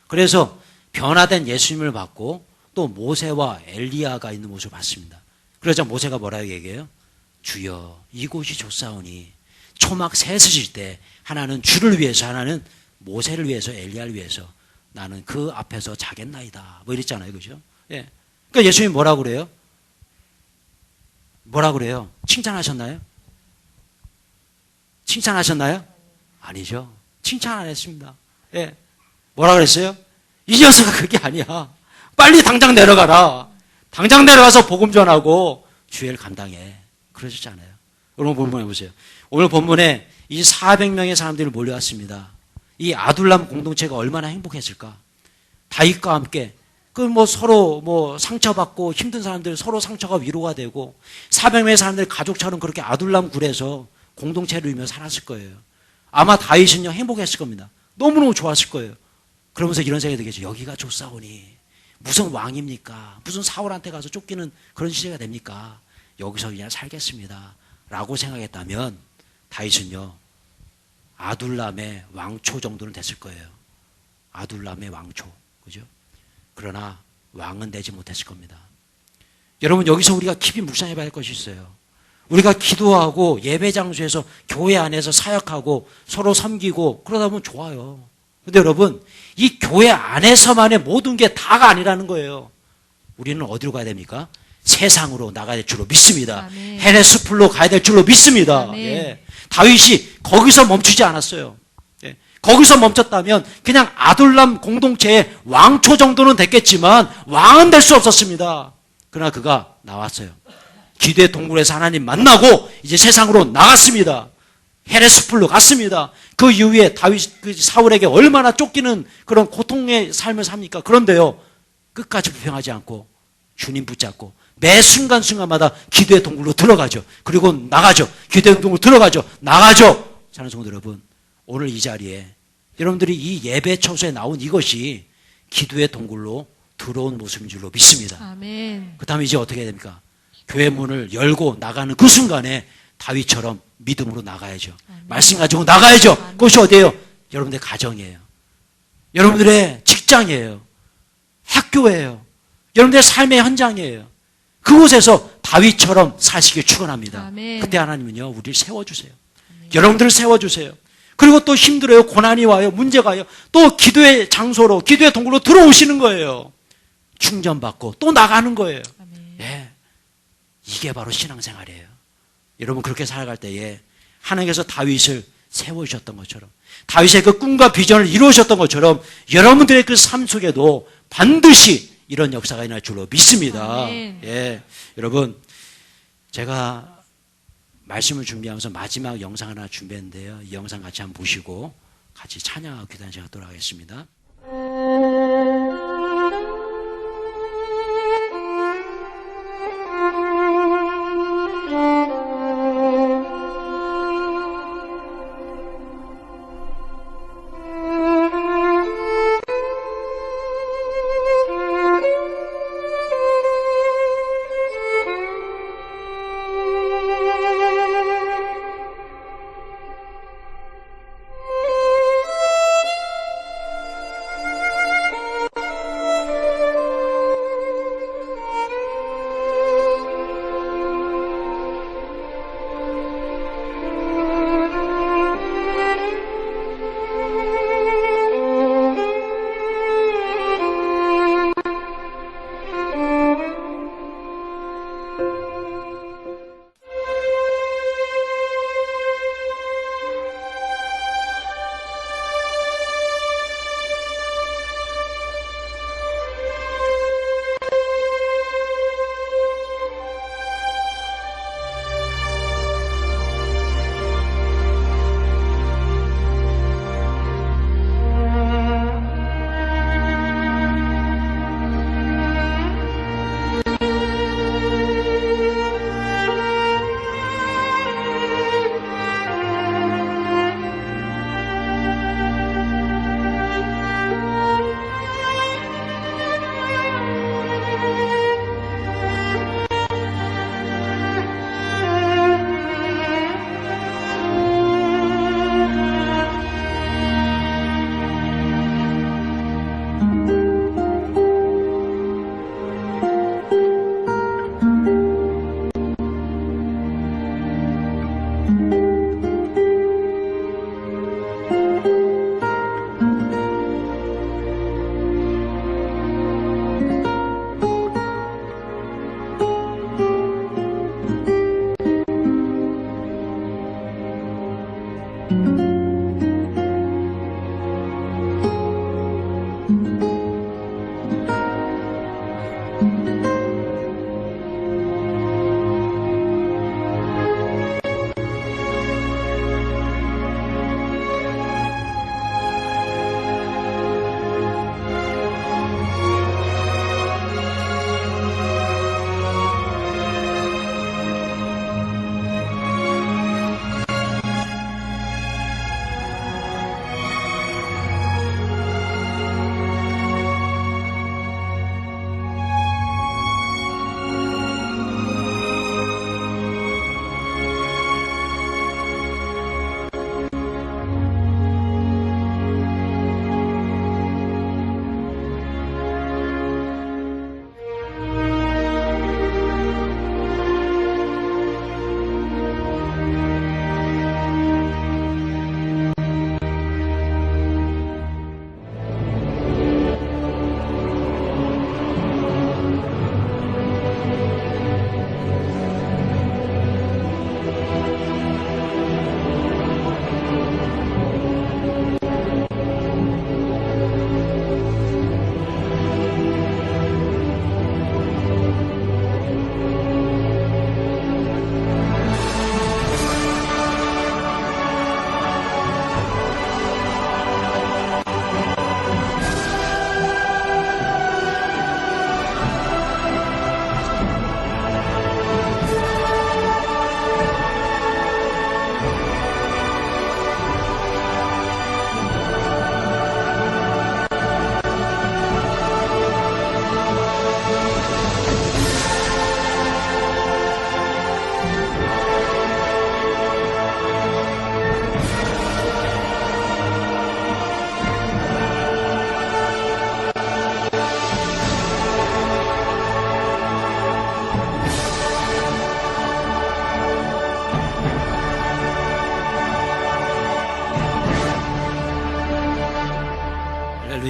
그래서 변화된 예수님을 봤고 또 모세와 엘리야가 있는 모습을 봤습니다. 그러자 모세가 뭐라고 얘기해요? 주여 이곳이 좋사오니 초막 셋을 때 하나는 주를 위해서, 하나는 모세를 위해서, 엘리야를 위해서 나는 그 앞에서 자겠나이다. 뭐 이랬잖아요. 그죠? 예. 그러니까 예수님이 뭐라고 그래요? 뭐라고 그래요? 칭찬하셨나요? 칭찬하셨나요? 아니죠. 칭찬 안 했습니다. 예. 뭐라 그랬어요? 이 녀석아 그게 아니야. 빨리 당장 내려가라. 당장 내려가서 복음 전하고 주의를 감당해. 그러셨잖아요. 오늘 본문에 보세요. 오늘 본문에 이 400명의 사람들이 몰려왔습니다. 이 아둘람 공동체가 얼마나 행복했을까? 다윗과 함께 그 뭐 서로 뭐 상처받고 힘든 사람들 서로 상처가 위로가 되고 400명의 사람들이 가족처럼 그렇게 아둘람 굴에서 공동체를 이루며 살았을 거예요. 아마 다윗은요 행복했을 겁니다. 너무너무 좋았을 거예요. 그러면서 이런 생각이 들겠죠. 여기가 좋사오니 무슨 왕입니까? 무슨 사울한테 가서 쫓기는 그런 시대가 됩니까? 여기서 그냥 살겠습니다. 라고 생각했다면 다윗은요 아둘람의 왕초 정도는 됐을 거예요. 아둘람의 왕초. 그죠? 그러나 왕은 되지 못했을 겁니다. 여러분 여기서 우리가 깊이 묵상해 봐야 할 것이 있어요. 우리가 기도하고 예배 장소에서 교회 안에서 사역하고 서로 섬기고 그러다 보면 좋아요. 근데 여러분 이 교회 안에서만의 모든 게 다가 아니라는 거예요. 우리는 어디로 가야 됩니까? 세상으로 나가야 될 줄로 믿습니다. 아멘. 헤레스풀로 가야 될 줄로 믿습니다. 예. 다윗이 거기서 멈추지 않았어요. 예. 거기서 멈췄다면 그냥 아둘람 공동체의 왕초 정도는 됐겠지만 왕은 될 수 없었습니다. 그러나 그가 나왔어요. 기도의 동굴에서 하나님 만나고 이제 세상으로 나갔습니다. 헤레스풀로 갔습니다. 그 이후에 다윗, 사울에게 얼마나 쫓기는 그런 고통의 삶을 삽니까? 그런데요, 끝까지 불평하지 않고 주님 붙잡고 매 순간순간마다 기도의 동굴로 들어가죠. 그리고 나가죠. 기도의 동굴로 들어가죠. 나가죠. 사랑하는 성도 여러분, 오늘 이 자리에 여러분들이 이 예배 처소에 나온 이것이 기도의 동굴로 들어온 모습인 줄로 믿습니다. 아멘. 그 다음에 이제 어떻게 해야 됩니까? 교회 문을 열고 나가는 그 순간에 다윗처럼 믿음으로 나가야죠. 말씀 가지고 나가야죠. 그것이 어디예요? 여러분들의 가정이에요. 여러분들의 직장이에요. 학교예요. 여러분들의 삶의 현장이에요. 그곳에서 다윗처럼 사시길 축원합니다. 아멘. 그때 하나님은요, 우리를 세워주세요. 여러분들을 세워주세요. 그리고 또 힘들어요. 고난이 와요. 문제가 와요. 또 기도의 장소로, 기도의 동굴로 들어오시는 거예요. 충전받고 또 나가는 거예요. 아멘. 예. 이게 바로 신앙생활이에요. 여러분 그렇게 살아갈 때에 하나님께서 다윗을 세워주셨던 것처럼, 다윗의 그 꿈과 비전을 이루셨던 것처럼 여러분들의 그 삶 속에도 반드시 이런 역사가 일어날 줄로 믿습니다. 아멘. 예. 여러분, 제가 말씀을 준비하면서 마지막 영상 하나 준비했는데요. 이 영상 같이 한번 보시고 같이 찬양하고 기도하는 시간 갖도록 하겠습니다.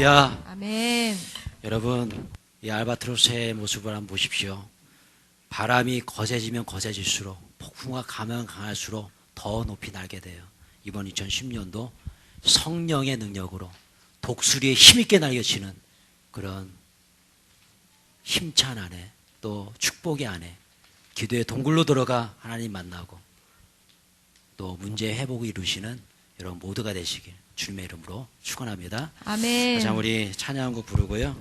할렐루야. 아멘. 여러분, 이 알바트로스의 모습을 한번 보십시오. 바람이 거세지면 거세질수록, 폭풍과 가면 강할수록 더 높이 날게 돼요. 이번 2010년도 성령의 능력으로 독수리에 힘있게 날개치는 그런 힘찬 안에, 또 축복의 안에, 기도의 동굴로 들어가 하나님 만나고 또 문제 회복을 이루시는 여러분 모두가 되시길 주님의 이름으로 축원합니다. 아멘. 자, 우리 찬양곡 부르고요.